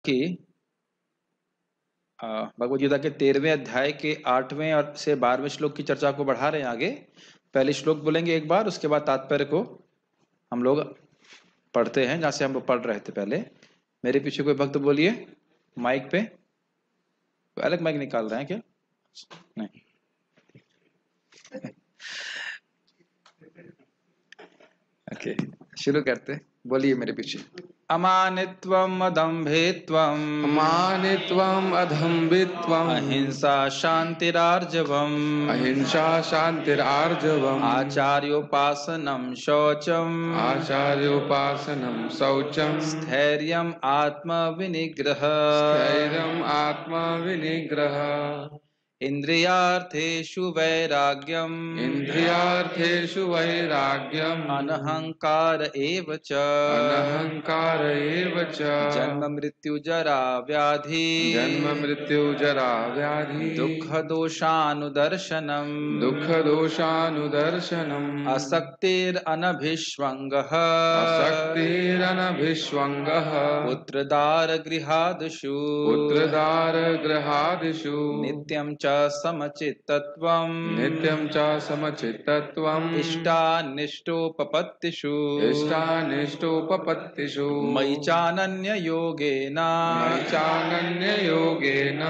कि भगवद गीता के 13वें अध्याय के 8वें और से 12वें श्लोक की चर्चा को बढ़ा रहे हैं आगे। पहले श्लोक बोलेंगे एक बार, उसके बाद तात्पर्य को हम लोग पढ़ते हैं जहां से हम लोग पढ़ रहे थे पहले। मेरे पीछे कोई भक्त बोलिए माइक पे। अलग माइक निकाल रहे हैं क्या? नहीं। ओके, शुरू करते। बोलिए मेरे पीछे। अमानित्वम अदम्भित्वम अमानित्वम अधम्भित्वम अहिंसा शांतिरार्जवम अहिंसा शांतिरार्जवम आचार्योपासनम शौचम आचार्योपासनम शौचम स्थैर्यम आत्मविनिग्रह स्थैर्यम आत्मविनिग्रह इंद्रियार्थेषु वैराग्यम इंद्रियार्थेषु वैराग्यम अनहंकार एव च अनहंकार एव च जन्म मृत्यु जरा व्याधि जन्म मृत्यु जरा व्याधि दुख दोषानुदर्शनम दुख दोषानुदर्शनम असक्तिर अनभिष्वंगः असक्तिरनभिष्वंगः पुत्रदार गृहादिषु पुत्रदार गृहादिषु नित्यं च समचित्तत्वम् नित्यं च समचित्तत्वम् इष्टानिष्टोपपत्तिषु इष्टानिष्टोपपत्तिषु मयि चानन्ययोगेन मयि चानन्ययोगेन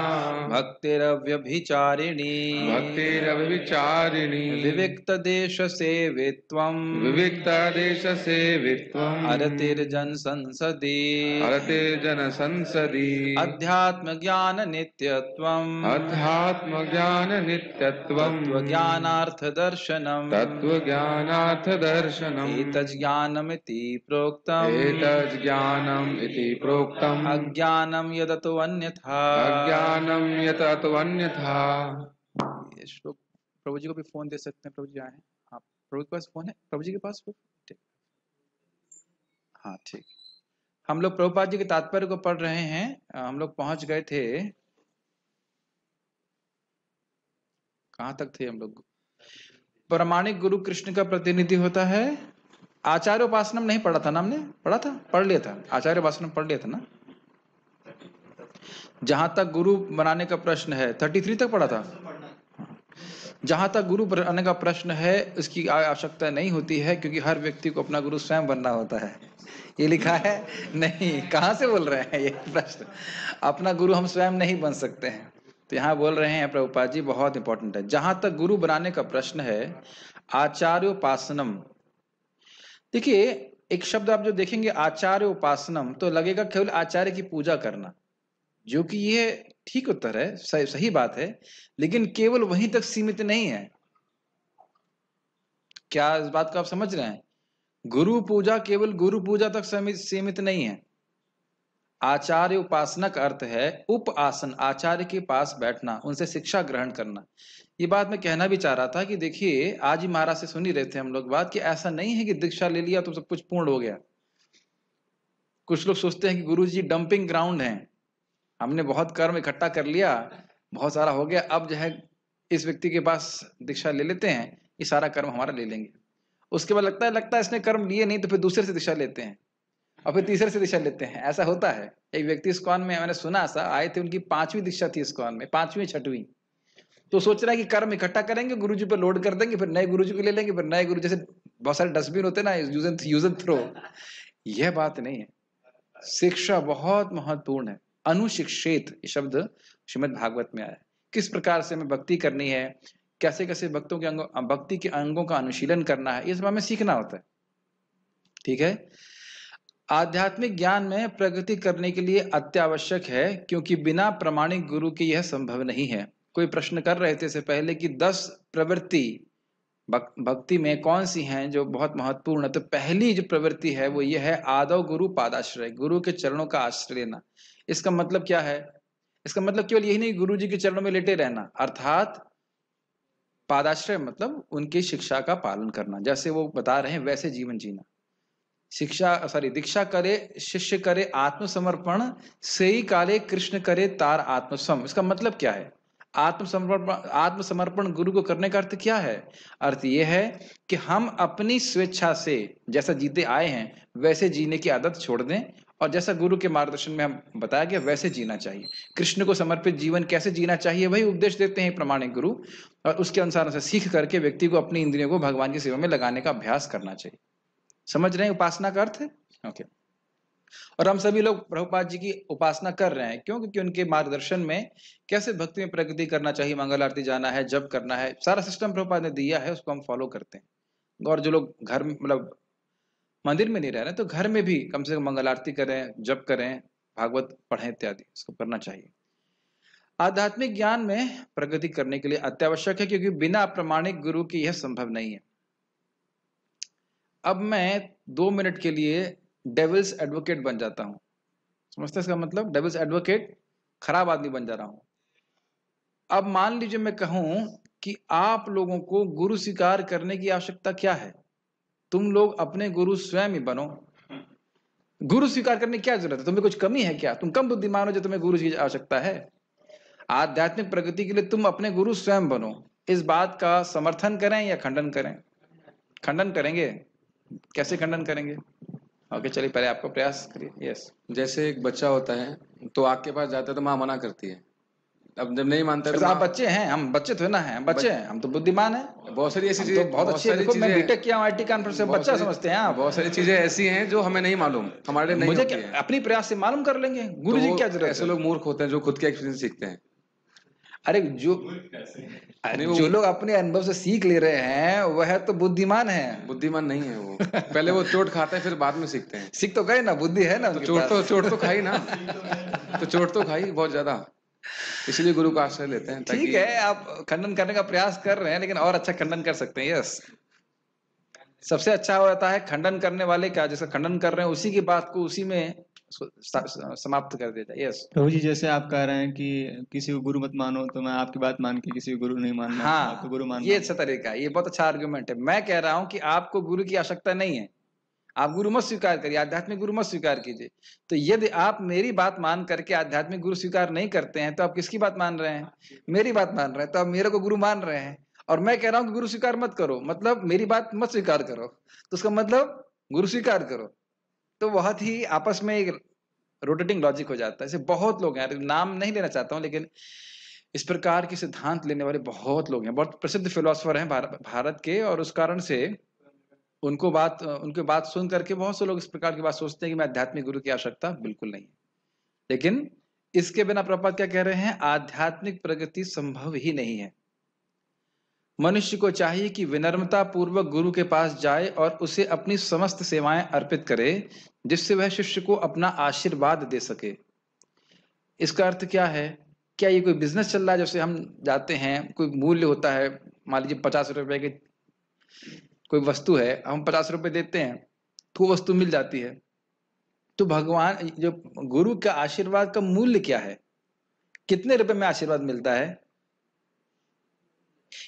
भक्तिरव्यभिचारिणी भक्तिरव्यभिचारिणी विविक्तदेशसेवित्वम् विविक्तदेशसेवित्वम् अरतिर्जनसंसदि अरतिर्जनसंसदि अध्यात्मज्ञाननित्यत्वम् अध्यात्मज्ञाननित्यत्वम् तत्त्वज्ञानार्थदर्शनम् तत्त्वज्ञानार्थदर्शनम् एतज्ज्ञानमिति प्रोक्तम् एतज्ज्ञानम् इति प्रोक्तम् अज्ञानं यदतो अन्यथा अज्ञानं यत अन्यथा। ये श्लोक प्रभु जी को भी फोन दे सकते हैं। प्रभु जी आए हैं। हाँ, प्रभु के पास फोन है। प्रभु जी के पास फोन? हाँ ठीक। हम लोग प्रभुपाद जी के तात्पर्य को पढ़ रहे हैं। हम लोग पहुंच गए थे, कहां तक थे हम लोग? प्रामाणिक गुरु कृष्ण का प्रतिनिधि होता है। आचार्य उपासनम नहीं पढ़ा था ना हमने? पढ़ा था, पढ़ लिया था। आचार्य उपासनम पढ़ लिया था ना। जहां तक गुरु बनाने का प्रश्न है 33 तक पढ़ा था। जहां तक गुरु बनाने का प्रश्न है उसकी आवश्यकता नहीं होती है, क्योंकि हर व्यक्ति को अपना गुरु स्वयं बनना होता है। ये लिखा है नहीं? कहां से बोल रहे हैं ये प्रश्न? अपना गुरु हम स्वयं नहीं बन सकते हैं। तो यहाँ बोल रहे हैं प्रभुपाद जी, बहुत इंपॉर्टेंट है। जहां तक गुरु बनाने का प्रश्न है आचार्योपासनम। देखिए एक शब्द आप जो देखेंगे आचार्य उपासनम, तो लगेगा केवल आचार्य की पूजा करना, जो कि ये ठीक उत्तर है, सही बात है, लेकिन केवल वहीं तक सीमित नहीं है। क्या इस बात को आप समझ रहे हैं? गुरु पूजा केवल गुरु पूजा तक सीमित नहीं है। आचार्य उपासना का अर्थ है उप आसन, आचार्य के पास बैठना, उनसे शिक्षा ग्रहण करना। ये बात मैं कहना भी चाह रहा था कि देखिए आज ही महाराज से सुन ही रहे थे हम लोग बात, कि ऐसा नहीं है कि दीक्षा ले लिया तो सब कुछ पूर्ण हो गया। कुछ लोग सोचते हैं कि गुरु जी डंपिंग ग्राउंड है, हमने बहुत कर्म इकट्ठा कर लिया, बहुत सारा हो गया, अब जो है इस व्यक्ति के पास दीक्षा ले लेते हैं, ये सारा कर्म हमारा ले लेंगे। उसके बाद लगता है इसने कर्म लिए नहीं, तो फिर दूसरे से दीक्षा लेते हैं और फिर तीसरे से दीक्षा लेते हैं। ऐसा होता है। एक व्यक्ति इस्कॉन में मैंने सुना, ऐसा आए थे, उनकी 5वीं दीक्षा थी इस्कॉन में, 5वीं 6वीं। तो सोच रहा है कि कर्म इकट्ठा करेंगे, गुरुजी पर लोड कर देंगे, फिर नए गुरुजी को ले लेंगे, फिर नए गुरु, जैसे बहुत सारे डस्टबिन होते हैं ना, यूज एंड थ्रो। यह बात नहीं है। शिक्षा बहुत महत्वपूर्ण है। अनुशिक्षित ये शब्द श्रीमद् भागवत में आया है। किस प्रकार से हमें भक्ति करनी है, कैसे कैसे भक्ति के अंगों का अनुशीलन करना है, ये सब हमें सीखना होता है। ठीक है। आध्यात्मिक ज्ञान में प्रगति करने के लिए अत्यावश्यक है, क्योंकि बिना प्रामाणिक गुरु के यह संभव नहीं है। कोई प्रश्न कर रहे थे इससे पहले कि 10 प्रवृत्ति भक्ति में कौन सी हैं जो बहुत महत्वपूर्ण है। तो पहली जो प्रवृत्ति है वो ये है आदौ गुरु पादाश्रय, गुरु के चरणों का आश्रय लेना। इसका मतलब क्या है? इसका मतलब केवल यही नहीं गुरु जी के चरणों में लेटे रहना, अर्थात पादाश्रय मतलब उनकी शिक्षा का पालन करना, जैसे वो बता रहे हैं वैसे जीवन जीना। दीक्षा करे शिष्य करे आत्मसमर्पण, सेई काले कृष्ण करे तार आत्मसम। इसका मतलब क्या है? आत्मसमर्पण गुरु को करने का अर्थ क्या है? अर्थ यह है कि हम अपनी स्वेच्छा से जैसा जीते आए हैं वैसे जीने की आदत छोड़ दें और जैसा गुरु के मार्गदर्शन में हम बताया गया वैसे जीना चाहिए। कृष्ण को समर्पित जीवन कैसे जीना चाहिए वही उपदेश देते हैं प्रामाणिक गुरु, और उसके अनुसार से सीख करके व्यक्ति को अपनी इंद्रियों को भगवान की सेवा में लगाने का अभ्यास करना चाहिए। समझ रहे हैं उपासना का अर्थ है? ओके। और हम सभी लोग प्रभुपाद जी की उपासना कर रहे हैं, क्यों? क्योंकि उनके मार्गदर्शन में कैसे भक्ति में प्रगति करना चाहिए, मंगल आरती जाना है, जप करना है, सारा सिस्टम प्रभुपाद ने दिया है, उसको हम फॉलो करते हैं। और जो लोग घर में मतलब मंदिर में नहीं रह रहे तो घर में भी कम से कम मंगल आरती करें, जप करें, भागवत पढ़ें इत्यादि, इसको करना चाहिए। आध्यात्मिक ज्ञान में प्रगति करने के लिए अत्यावश्यक है, क्योंकि बिना प्रामाणिक गुरु के यह संभव नहीं है। अब मैं 2 मिनट के लिए डेविल्स एडवोकेट बन जाता हूं। समझते हैं इसका मतलब? डेविल्स एडवोकेट, खराब आदमी बन जा रहा हूं। अब मान लीजिए मैं कहूं कि आप लोगों को गुरु स्वीकार करने की आवश्यकता क्या है, तुम लोग अपने गुरु स्वयं ही बनो। गुरु स्वीकार करने की क्या जरूरत है? तुम्हें कुछ कमी है क्या? तुम कम बुद्धिमान हो जो तुम्हें गुरु की आवश्यकता है? आध्यात्मिक प्रगति के लिए तुम अपने गुरु स्वयं बनो। इस बात का समर्थन करें या खंडन करें? खंडन करेंगे। कैसे खंडन करेंगे? ओके, चलिए पहले आपको प्रयास करिए। यस। जैसे एक बच्चा होता है तो आग के पास जाता है तो माँ मना करती है, अब जब नहीं मानता है तो आप बच्चे हैं, हम बच्चे थोड़े ना हैं, बच्चे हैं, हम तो बुद्धिमान हैं। बहुत सारी ऐसी हम चीजें, तो बहुत अच्छी है। देखो मैं बीटेक किया हूं आईटी कानपुर से, बच्चा समझते हैं आप। बहुत सारी चीजें ऐसी हैं जो हमें नहीं मालूम, हमारे नहीं मुझे होती क्या, हैं। अपनी प्रयास से मालूम कर लेंगे, गुरु जी क्या जरूरत ऐसे है? लोग मूर्ख होते हैं जो खुद के एक्सपीरियंस सीखते हैं। अरे जो लोग अपने अनुभव से सीख ले रहे हैं वह तो बुद्धिमान है। बुद्धिमान नहीं है वो, पहले वो चोट खाते हैं फिर बाद में सीखते हैं। सीख तो गए ना, बुद्धि है ना, चोट तो खाई ना, तो चोट तो खाई बहुत ज्यादा, इसलिए गुरु का आश्रय लेते हैं। ठीक है, आप खंडन करने का प्रयास कर रहे हैं, लेकिन और अच्छा खंडन कर सकते हैं। यस, सबसे अच्छा होता है खंडन करने वाले का, जैसे खंडन कर रहे हैं उसी की बात को उसी में समाप्त कर देता है। यस प्रभु जी, जैसे आप कह रहे हैं कि किसी को गुरु मत मानो, तो मैं आपकी बात मान के किसी को गुरु नहीं मानना, आपको गुरु मानना, ये अच्छा तरीका है, ये बहुत अच्छा आर्गुमेंट है। मैं कह रहा हूं कि आपको गुरु की आवश्यकता नहीं है, आप गुरु मत स्वीकार करिए, आध्यात्मिक गुरु मत स्वीकार कीजिए। तो यदि आप मेरी बात मान करके आध्यात्मिक गुरु स्वीकार नहीं करते हैं तो आप किसकी बात मान रहे हैं? मेरी बात मान रहे हैं, तो आप मेरे को गुरु मान रहे हैं। और मैं कह रहा हूं कि गुरु स्वीकार मत करो, मतलब मेरी बात मत स्वीकार करो, तो उसका मतलब गुरु स्वीकार करो। तो बहुत ही आपस में एक रोटेटिंग लॉजिक हो जाता है। ऐसे बहुत लोग हैं, नाम नहीं लेना चाहता हूं, लेकिन इस प्रकार के सिद्धांत लेने वाले बहुत लोग हैं, बहुत प्रसिद्ध फिलोसोफर हैं भारत के, और उस कारण से उनकी बात सुन करके बहुत से लोग इस प्रकार की बात सोचते हैं कि मैं आध्यात्मिक गुरु की आवश्यकता बिल्कुल नहीं है। लेकिन इसके बिना प्रभुपाद क्या कह रहे हैं? आध्यात्मिक प्रगति संभव ही नहीं है। मनुष्य को चाहिए कि विनम्रता पूर्वक गुरु के पास जाए और उसे अपनी समस्त सेवाएं अर्पित करे, जिससे वह शिष्य को अपना आशीर्वाद दे सके। इसका अर्थ क्या है? क्या ये कोई बिजनेस चल रहा है? जैसे हम जाते हैं, कोई मूल्य होता है, मान लीजिए 50 रुपए की कोई वस्तु है, हम 50 रुपए देते हैं तो वो वस्तु मिल जाती है। तो भगवान, जो गुरु का आशीर्वाद का मूल्य क्या है? कितने रुपए में आशीर्वाद मिलता है?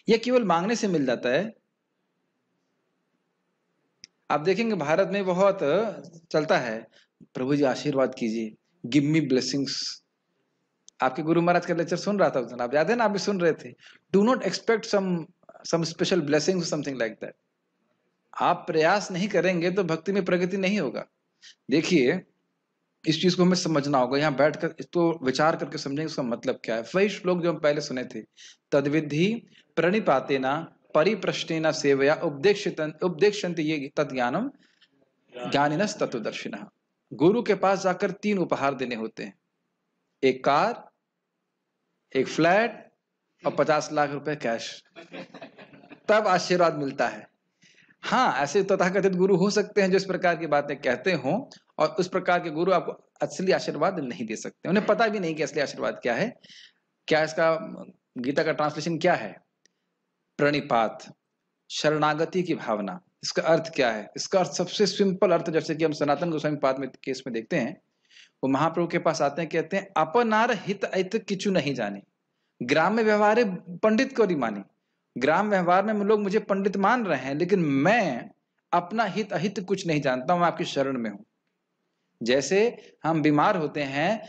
यह केवल मांगने से मिल जाता है? आप देखेंगे भारत में बहुत चलता है, प्रभु जी आशीर्वाद कीजिए, गिव मी ब्लेसिंग्स। आपके गुरु महाराज का लेक्चर सुन रहा था उस दिन, आप याद है ना, आप भी सुन रहे थे। Do not expect some special blessings, something like that. आप प्रयास नहीं करेंगे तो भक्ति में प्रगति नहीं होगा। देखिए, इस चीज को हमें समझना होगा, यहाँ बैठकर इसको विचार करके समझेंगे उसका मतलब क्या है। वही श्लोक जो हम पहले सुने थे, तद्विधि प्रणिपातेना परिप्रश्नेना सेवया उपदेक्षन्ति ये तद्ज्ञानम ज्ञानिनस् तत्वदर्शिनः। गुरु के पास जाकर 3 उपहार देने होते हैं, एक कार, एक फ्लैट और 50 लाख रुपए कैश, तब आशीर्वाद मिलता है। हाँ, ऐसे तथाकथित गुरु हो सकते हैं जो इस प्रकार की बातें कहते हों, और उस प्रकार के गुरु आपको असली आशीर्वाद नहीं दे सकते। उन्हें पता भी नहीं कि असली आशीर्वाद क्या है। क्या इसका गीता का ट्रांसलेशन क्या है? प्रणिपात, शरणागति की भावना। इसका अर्थ क्या है? इसका अर्थ सबसे सिंपल अर्थ, जैसे कि हम सनातन गोस्वामी पाद में केस में देखते हैं, वो महाप्रभु के पास आते हैं, कहते हैं अपनार हित अहित किचु नहीं जाने, ग्राम्य व्यवहार पंडित को नहीं मानी। ग्राम व्यवहार में लोग मुझे पंडित मान रहे हैं, लेकिन मैं अपना हित अहित कुछ नहीं जानता हूं, मैं आपकी शरण में हूं। जैसे हम बीमार होते हैं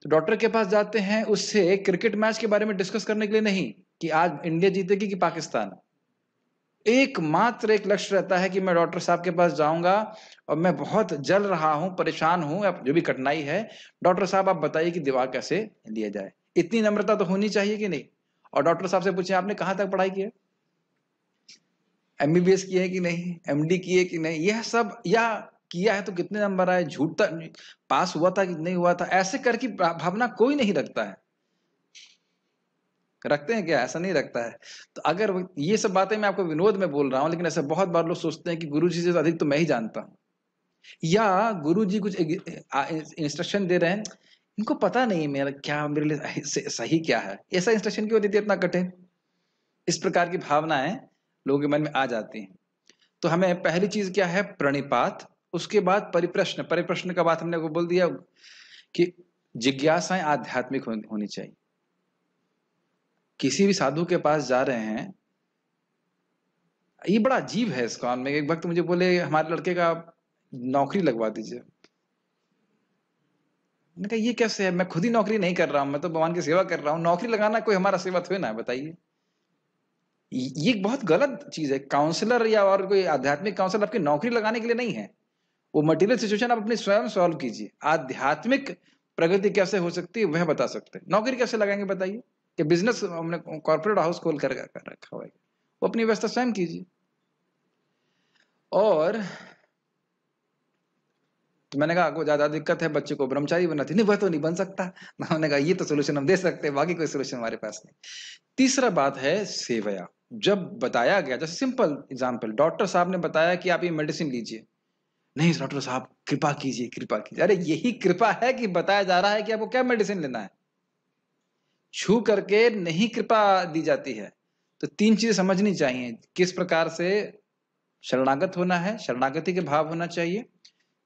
तो डॉक्टर के पास जाते हैं, उससे क्रिकेट मैच के बारे में डिस्कस करने के लिए नहीं कि आज इंडिया जीतेगी कि पाकिस्तान, एकमात्र एक लक्ष्य रहता है कि मैं डॉक्टर साहब के पास जाऊंगा और मैं बहुत जल रहा हूं, परेशान हूं, जो भी कठिनाई है, डॉक्टर साहब आप बताइए कि दवा कैसे लिया जाए। इतनी नम्रता तो होनी चाहिए कि नहीं? और डॉक्टर साहब से पूछे आपने कहां तक पढ़ाई की है, MBBS की है कि नहीं, MD की है कि नहीं, यह सब, या किया है तो कितने नंबर आए, झूठता पास हुआ था कि नहीं हुआ था, ऐसे करके भावना कोई नहीं रखता है। रखते हैं क्या? ऐसा नहीं रखता है। तो अगर ये सब बातें मैं आपको विनोद में बोल रहा हूं, लेकिन ऐसे बहुत बार लोग सोचते हैं कि गुरुजी से अधिक तो मैं ही जानता हूं, या गुरुजी कुछ इंस्ट्रक्शन दे रहे हैं, इनको पता नहीं मेरा क्या, मेरे लिए सही क्या है, ऐसा इंस्ट्रक्शन क्यों देती है इतना कठिन? इस प्रकार की भावनाएं लोगों के मन में आ जाती हैं। तो हमें पहली चीज क्या है? प्रणिपात। उसके बाद परिप्रश्न। परिप्रश्न का बात हमने को बोल दिया कि जिज्ञासाएं आध्यात्मिक होनी चाहिए। किसी भी साधु के पास जा रहे हैं, ये बड़ा अजीब है इस काम में। एक वक्त मुझे बोले हमारे लड़के का नौकरी लगवा दीजिए। मैंने कहा ये कैसे है, मैं खुद ही नौकरी नहीं कर रहा हूं, मैं तो भगवान की सेवा कर रहा हूं, नौकरी लगाना कोई हमारा सेवा थोड़ी ना है, बताइए। ये बहुत गलत चीज है। काउंसलर या और कोई आध्यात्मिक काउंसलर आपकी नौकरी लगाने के लिए नहीं है। वो मटेरियल सिचुएशन आप अपनी स्वयं सॉल्व कीजिए। आध्यात्मिक प्रगति कैसे हो सकती है वह बता सकते हैं। नौकरी कैसे लगाएंगे बताइए? कि बिजनेस हमने कॉर्पोरेट हाउस खोल कर रखा हुआ है, वो अपनी व्यवस्था स्वयं कीजिए। और तो मैंने कहा आपको ज्यादा दिक्कत है बच्चे को ब्रह्मचारी बनाती, नहीं वह तो नहीं बन सकता। मैंने कहा ये तो सोल्यूशन हम दे सकते हैं, बाकी कोई सोल्यूशन हमारे पास नहीं। तीसरा बात है सेवया। जब बताया गया, जैसे सिंपल एग्जांपल, डॉक्टर साहब ने बताया कि आप ये मेडिसिन लीजिए, नहीं डॉक्टर साहब कृपा कीजिए, कृपा कीजिए। अरे यही कृपा है कि बताया जा रहा है कि आपको क्या मेडिसिन लेना है। छू करके नहीं कृपा दी जाती है। तो तीन चीजें समझनी चाहिए। किस प्रकार से शरणागत होना है, शरणागति के भाव होना चाहिए।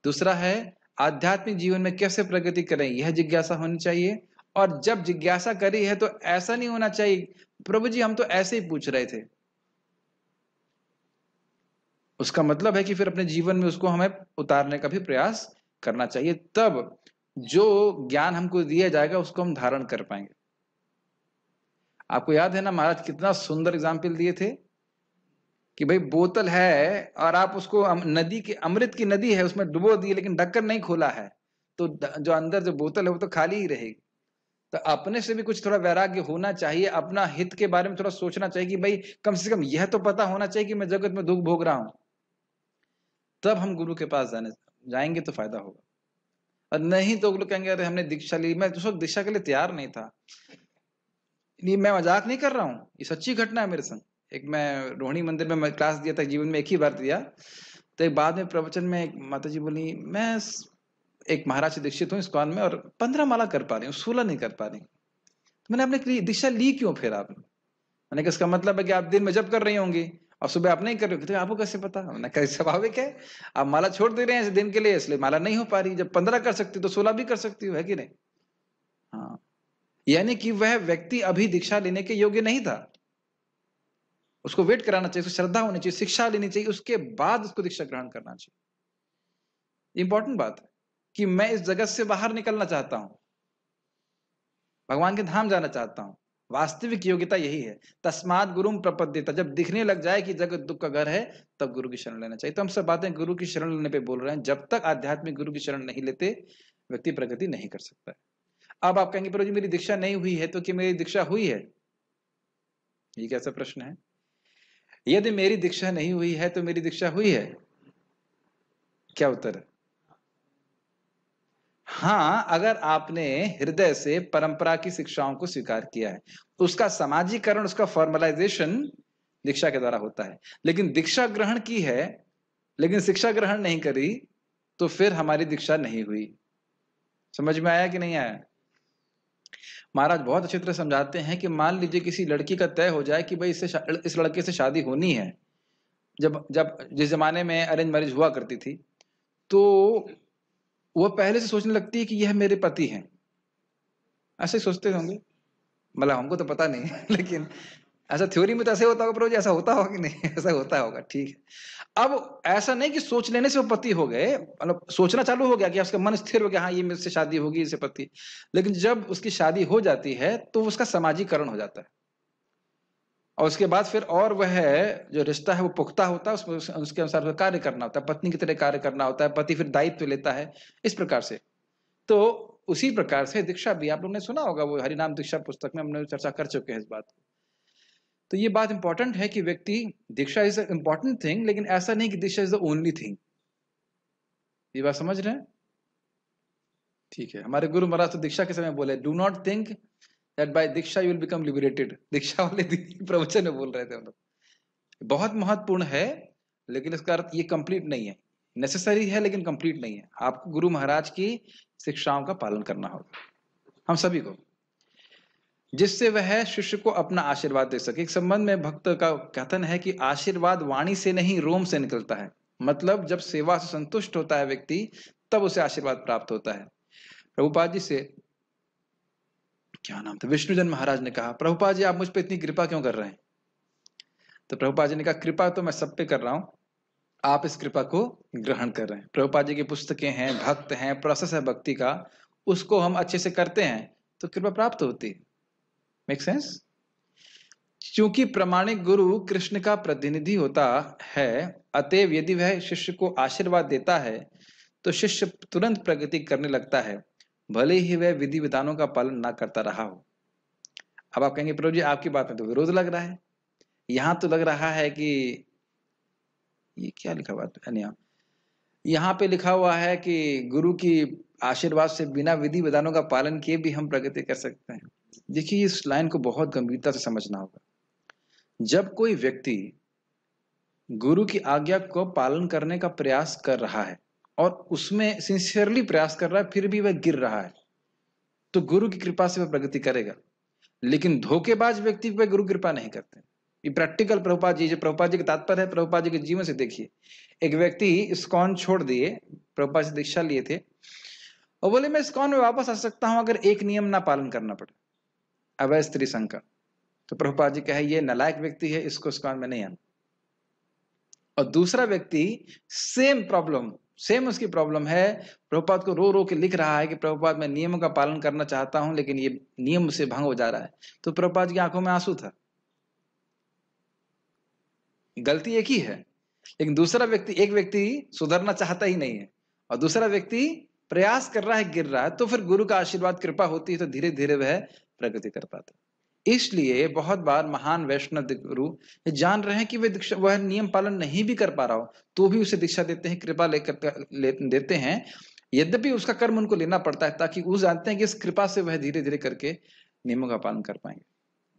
दूसरा है आध्यात्मिक जीवन में कैसे प्रगति करें, यह जिज्ञासा होनी चाहिए। और जब जिज्ञासा करी है तो ऐसा नहीं होना चाहिए प्रभु जी हम तो ऐसे ही पूछ रहे थे। उसका मतलब है कि फिर अपने जीवन में उसको हमें उतारने का भी प्रयास करना चाहिए, तब जो ज्ञान हमको दिया जाएगा उसको हम धारण कर पाएंगे। आपको याद है ना महाराज कितना सुंदर एग्जाम्पल दिए थे कि भाई बोतल है और आप उसको नदी की, अमृत की नदी है, उसमें डुबो दिए लेकिन ढक्कन नहीं खोला है, तो जो अंदर जो बोतल है वो तो खाली ही रहेगी। तो अपने से भी कुछ थोड़ा वैराग्य होना चाहिए, अपना हित के बारे में थोड़ा सोचना चाहिए कि भाई कम से कम यह तो पता होना चाहिए कि मैं जगत में दुख भोग रहा हूं। तब हम गुरु के पास जाएंगे तो फायदा होगा। और नहीं तो लोग कहेंगे अरे हमने दीक्षा ली, मैं उस वक्त दीक्षा के लिए तैयार नहीं था। नहीं मैं मजाक नहीं कर रहा हूँ, ये सच्ची घटना है मेरे संग। एक मैं रोहिणी मंदिर में मैं क्लास दिया था, जीवन में एक ही बार दिया। तो एक बाद में प्रवचन में एक माता जी बोली मैं एक महाराज से दीक्षित हूँ इस्कॉन में और 15 माला कर पा रही हूँ, 16 नहीं कर पा रही। तो मैंने अपने दीक्षा ली क्यों फिर आपने? मैंने कहा इसका मतलब है कि आप दिन में जब कर रही होंगी और सुबह आप नहीं कर रहे हो। तो आपको कैसे पता? मैंने कहा स्वाभाविक है, आप माला छोड़ दे रहे हैं दिन के लिए, इसलिए माला नहीं हो पा रही। जब 15 कर सकती तो 16 भी कर सकती हो, है कि नहीं? हाँ, यानी कि वह व्यक्ति अभी दीक्षा लेने के योग्य नहीं था। उसको वेट कराना चाहिए, उसको श्रद्धा होनी चाहिए, शिक्षा लेनी चाहिए, उसके बाद उसको दीक्षा ग्रहण करना चाहिए। इंपॉर्टेंट बात है कि मैं इस जगत से बाहर निकलना चाहता हूं, भगवान के धाम जाना चाहता हूं। वास्तविक योग्यता यही है। तस्मात् गुरुम प्रपद्येत। जब दिखने लग जाए कि जगत दुख का घर है तब गुरु की शरण लेना चाहिए। तो हम सब बातें गुरु की शरण लेने पे बोल रहे हैं। जब तक आध्यात्मिक गुरु की शरण नहीं लेते व्यक्ति प्रगति नहीं कर सकता है। अब आप कहेंगे प्रभु जी मेरी दीक्षा नहीं हुई है, तो क्या मेरी दीक्षा हुई है? ये कैसा प्रश्न है? यदि मेरी दीक्षा नहीं हुई है तो मेरी दीक्षा हुई है? क्या उत्तर है? हाँ, अगर आपने हृदय से परंपरा की शिक्षाओं को स्वीकार किया है, उसका समाजीकरण, उसका फॉर्मलाइजेशन दीक्षा के द्वारा होता है। लेकिन दीक्षा ग्रहण की है लेकिन शिक्षा ग्रहण नहीं करी तो फिर हमारी दीक्षा नहीं हुई। समझ में आया कि नहीं आया? महाराज बहुत अच्छी तरह समझाते हैं कि मान लीजिए किसी लड़की का तय हो जाए कि भाई इस लड़के से शादी होनी है। जब जब जिस जमाने में अरेंज मैरिज हुआ करती थी तो वह पहले से सोचने लगती है कि यह मेरे पति हैं। ऐसे ही सोचते होंगे, मतलब हमको तो पता नहीं लेकिन ऐसा थ्योरी में तो ऐसे होता होगा। प्रभु जी ऐसा होता होगा कि नहीं? ऐसा होता होगा, ठीक है। अब ऐसा नहीं कि सोच लेने से वो पति हो गए, मतलब सोचना चालू हो गया कि उसका मन स्थिर हो गया, हाँ ये मेरे से शादी होगी, इससे पति। लेकिन जब उसकी शादी हो जाती है तो उसका समाजीकरण हो जाता है और उसके बाद फिर और वह जो रिश्ता है वो पुख्ता होता है, उसमें उसके अनुसार कार्य करना होता है, पत्नी की तरह कार्य करना होता है, पति फिर दायित्व लेता है इस प्रकार से। तो उसी प्रकार से दीक्षा भी, आप लोगों ने सुना होगा, वो हरिनाम दीक्षा पुस्तक में हमने चर्चा कर चुके हैं इस बात को। तो ये बात इंपॉर्टेंट है कि व्यक्ति, दीक्षा इज इंपॉर्टेंट थिंग, लेकिन ऐसा नहीं कि दीक्षा इज द ओनली थिंग। ये बात समझ रहे हैं? ठीक है। हमारे गुरु महाराज तो दीक्षा के समय बोले, do not think that by दीक्षा यू विल बिकम लिबरेटेड। दीक्षा वाले प्रवचन में बोल रहे थे हम लोग। बहुत महत्वपूर्ण है, लेकिन इसका अर्थ ये कंप्लीट नहीं है। नेसेसरी है लेकिन कंप्लीट नहीं है। आपको गुरु महाराज की शिक्षाओं का पालन करना होगा, हम सभी को, जिससे वह शिष्य को अपना आशीर्वाद दे सके। एक संबंध में भक्त का कथन है कि आशीर्वाद वाणी से नहीं रोम से निकलता है। मतलब जब सेवा से संतुष्ट होता है व्यक्ति, तब उसे आशीर्वाद प्राप्त होता है। प्रभुपाद जी से, क्या नाम था, विष्णुजन महाराज ने कहा, प्रभुपाद जी आप मुझ पर इतनी कृपा क्यों कर रहे हैं? तो प्रभुपाद जी ने कहा, कृपा तो मैं सब पे कर रहा हूं, आप इस कृपा को ग्रहण कर रहे हैं। प्रभुपाद जी की पुस्तकें हैं, भक्त हैं, प्रोसेस है भक्ति का, उसको हम अच्छे से करते हैं तो कृपा प्राप्त होती है। Make sense? क्योंकि प्रामाणिक गुरु कृष्ण का प्रतिनिधि होता है, अतएव यदि वह शिष्य को आशीर्वाद देता है तो शिष्य तुरंत प्रगति करने लगता है, भले ही वह विधि विधानों का पालन ना करता रहा हो। अब आप कहेंगे, प्रभु जी आपकी बात में तो विरोध लग रहा है, यहां तो लग रहा है कि ये क्या लिखा हुआ है, यहाँ पे लिखा हुआ है कि गुरु की आशीर्वाद से बिना विधि विधानों का पालन किए भी हम प्रगति कर सकते हैं। देखिए, इस लाइन को बहुत गंभीरता से समझना होगा। जब कोई व्यक्ति गुरु की आज्ञा को पालन करने का प्रयास कर रहा है और उसमें सिंसियरली प्रयास कर रहा है, फिर भी वह गिर रहा है, तो गुरु की कृपा से वह प्रगति करेगा। लेकिन धोखेबाज व्यक्ति पे गुरु कृपा नहीं करते। ये प्रैक्टिकल प्रभुपाद जी, जो प्रभुपाद जी का तात्पर्य है प्रभुपाद जी के जीवन से देखिए। एक व्यक्ति इस्कॉन छोड़ दिए, प्रभुपाद से दीक्षा लिए थे और बोले मैं इस्कॉन में वापस आ सकता हूं अगर एक नियम ना पालन करना पड़े, अवैध स्त्री संग का। तो प्रभुपाद जी कहे ये नालायक व्यक्ति है, इसको इस्कॉन में नहीं आना। और दूसरा व्यक्ति सेम उसकी प्रॉब्लम है, प्रभुपाद को रो रो के लिख रहा है कि प्रभुपाद मैं नियमों का पालन करना चाहता हूं लेकिन ये नियम मुझसे भंग हो जा रहा है। तो प्रभुपाद की आंखों में आंसू था। गलती एक ही है, लेकिन दूसरा व्यक्ति, एक व्यक्ति सुधरना चाहता ही नहीं है और दूसरा व्यक्ति प्रयास कर रहा है, गिर रहा है। तो फिर गुरु का आशीर्वाद कृपा होती है तो धीरे धीरे वह प्रगति कर पाता है। इसलिए बहुत बार महान वैष्णव गुरु जान रहे हैं कि वह नियम पालन नहीं भी कर पा रहा हो तो भी उसे दीक्षा देते हैं, कृपा देते हैं, यद्यपि उसका कर्म उनको लेना पड़ता है, ताकि वो जानते हैं कि इस कृपा से वह धीरे धीरे करके नियमों का पालन कर पाएंगे।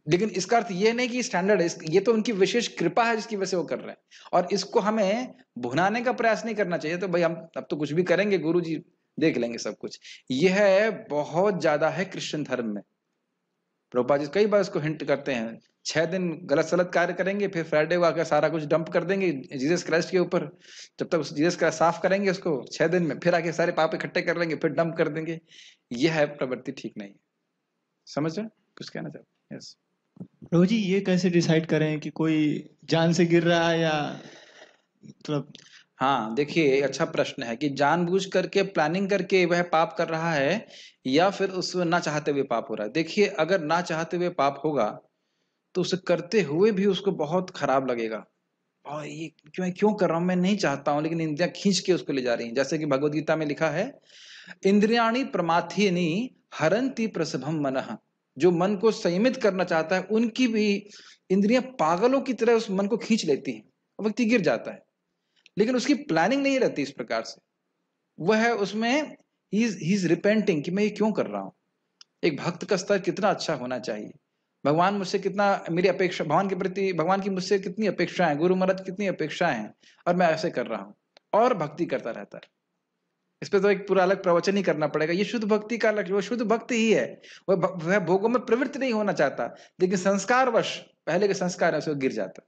लेकिन इसका अर्थ ये नहीं कि स्टैंडर्ड है, ये तो उनकी विशेष कृपा है जिसकी वजह से वो कर रहे हैं, और इसको हमें भुनाने का प्रयास नहीं करना चाहिए। तो भाई हम अब तो कुछ भी करेंगे, गुरु जी देख लेंगे सब कुछ। यह बहुत ज्यादा है क्रिश्चियन धर्म में। प्रभुपाद जी कई बार इसको हिंट करते हैं, 6 दिन गलत सलत कार्य करेंगे, फिर फ्राइडे को आकर सारा कुछ डंप कर देंगे जीसस क्राइस्ट के ऊपर। जब तक जीसस क्राइस्ट साफ करेंगे उसको 6 दिन में, फिर आके सारे पाप इकट्ठे कर लेंगे, फिर डंप कर देंगे। यह प्रवृत्ति ठीक नहीं है। समझ रहे? कुछ कहना चाहते? यस प्रभु जी, ये कैसे डिसाइड करें कि कोई जान से गिर रहा है या मतलब? हाँ, देखिए अच्छा प्रश्न है कि जानबूझ करके प्लानिंग करके वह पाप कर रहा है या फिर उसमें ना चाहते हुए पाप हो रहा है। देखिए, अगर ना चाहते हुए पाप होगा तो उसे करते हुए भी उसको बहुत खराब लगेगा, और ये क्यों कर रहा हूं, मैं नहीं चाहता हूं, लेकिन इंद्रियां खींच के उसको ले जा रही हैं। जैसे कि भगवद गीता में लिखा है, इंद्रियाणी प्रमाथीनि हरंती प्रसभम मनः। जो मन को संयमित करना चाहता है उनकी भी इंद्रियां पागलों की तरह उस मन को खींच लेती हैं, व्यक्ति गिर जाता है। लेकिन उसकी प्लानिंग नहीं रहती इस प्रकार से, वह है उसमें ही इज रिपेंटिंग कि मैं ये क्यों कर रहा हूं। एक भक्त का स्तर कितना अच्छा होना चाहिए, भगवान मुझसे कितना, मेरी अपेक्षा भगवान के प्रति, भगवान की मुझसे कितनी अपेक्षाएं, गुरु महाराज कितनी अपेक्षाएं हैं, और मैं ऐसे कर रहा हूं और भक्ति करता रहता है। इस पे तो एक पूरा अलग प्रवचन ही करना पड़ेगा। ये शुद्ध भक्ति का लक्ष्य, वो शुद्ध भक्ति ही है। वह भोगों में प्रवृत्त नहीं होना चाहता, लेकिन संस्कारवश पहले के संस्कार है, गिर जाता,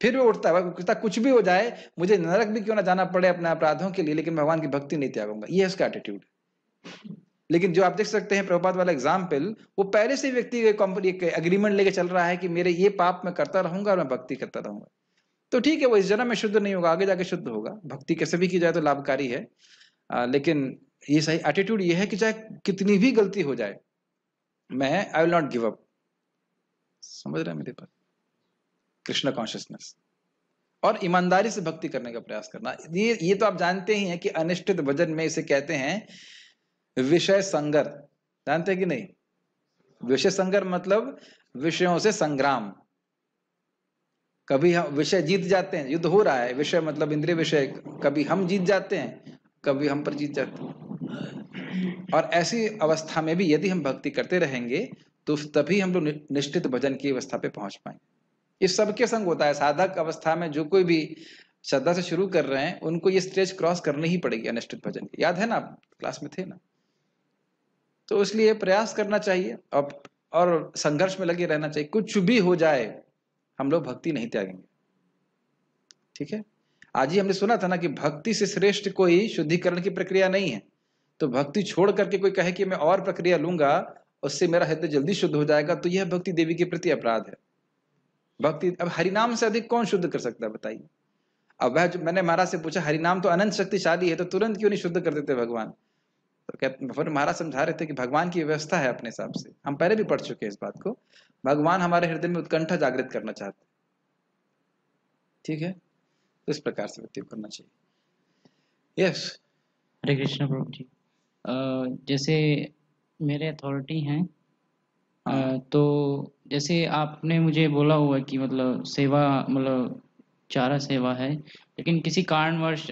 फिर वो उठता है, कहता कुछ भी हो जाए, मुझे नरक भी क्यों ना जाना पड़े अपने अपराधों के लिए, लेकिन भगवान की भक्ति नहीं त्यागूंगा। ये उसका एटीट्यूड। लेकिन जो आप देख सकते हैं प्रभुपाद वाला एग्जाम्पल, वो पहले से व्यक्ति एग्रीमेंट लेके चल रहा है कि मेरे ये पाप मैं करता रहूंगा और मैं भक्ति करता रहूंगा। तो ठीक है, वो इस जन्म में शुद्ध नहीं होगा, आगे जाके शुद्ध होगा। भक्ति कैसे भी की जाए तो लाभकारी है, लेकिन ये सही एटीट्यूड ये है कि चाहे कितनी भी गलती हो जाए, मैं I will not give up. समझ रहे हैं मेरे पास? कृष्ण कॉन्शियसनेस और ईमानदारी से भक्ति करने का प्रयास करना। ये तो आप जानते ही हैं कि अनिष्ठित भजन में इसे कहते हैं विषय संगर। जानते हैं कि नहीं? विषय संगर मतलब विषयों से संग्राम। कभी हम विषय जीत जाते हैं, युद्ध हो रहा है, विषय मतलब इंद्रिय विषय, कभी हम जीत जाते हैं, कभी हम पर जीत जाते हैं। और ऐसी अवस्था में भी यदि हम भक्ति करते रहेंगे तो तभी हम लोग निश्चित भजन की अवस्था पे पहुंच पाएंगे। ये सबके संग होता है। साधक अवस्था में जो कोई भी श्रद्धा से शुरू कर रहे हैं उनको ये स्टेज क्रॉस करनी ही पड़ेगी अनिश्चित भजन की। याद है ना, आप क्लास में थे ना? तो इसलिए प्रयास करना चाहिए और संघर्ष में लगे रहना चाहिए। कुछ भी हो जाए हम लोग भक्ति नहीं त्यागेंगे। ठीक है? आज ही हमने सुना था ना कि भक्ति से श्रेष्ठ कोई शुद्धिकरण की प्रक्रिया नहीं है। तो भक्ति छोड़ करके कोई कहे कि मैं और प्रक्रिया लूंगा, उससे मेरा हृदय जल्दी शुद्ध हो जाएगा, तो यह भक्ति देवी के प्रति अपराध है। भक्ति, अब हरिनाम से अधिक कौन शुद्ध कर सकता है बताइए? अब वह मैंने महाराज से पूछा, हरिनाम तो अनंत शक्तिशाली है, तो तुरंत क्यों नहीं शुद्ध कर देते भगवान? तो कहते, फिर महाराज समझा रहे थे कि भगवान की व्यवस्था है अपने हिसाब से। हम पहले भी पढ़ चुके हैं इस बात को। भगवान हमारे हृदय में उत्कंठा जागृत करना चाहते हैं। ठीक है? तो इस प्रकार से व्यक्ति करना चाहिए। यस। हरे कृष्ण प्रभु जी। जैसे मेरे अथॉरिटी हैं, तो जैसे आपने मुझे बोला हुआ कि मतलब सेवा मतलब चारा सेवा है, लेकिन किसी कारणवश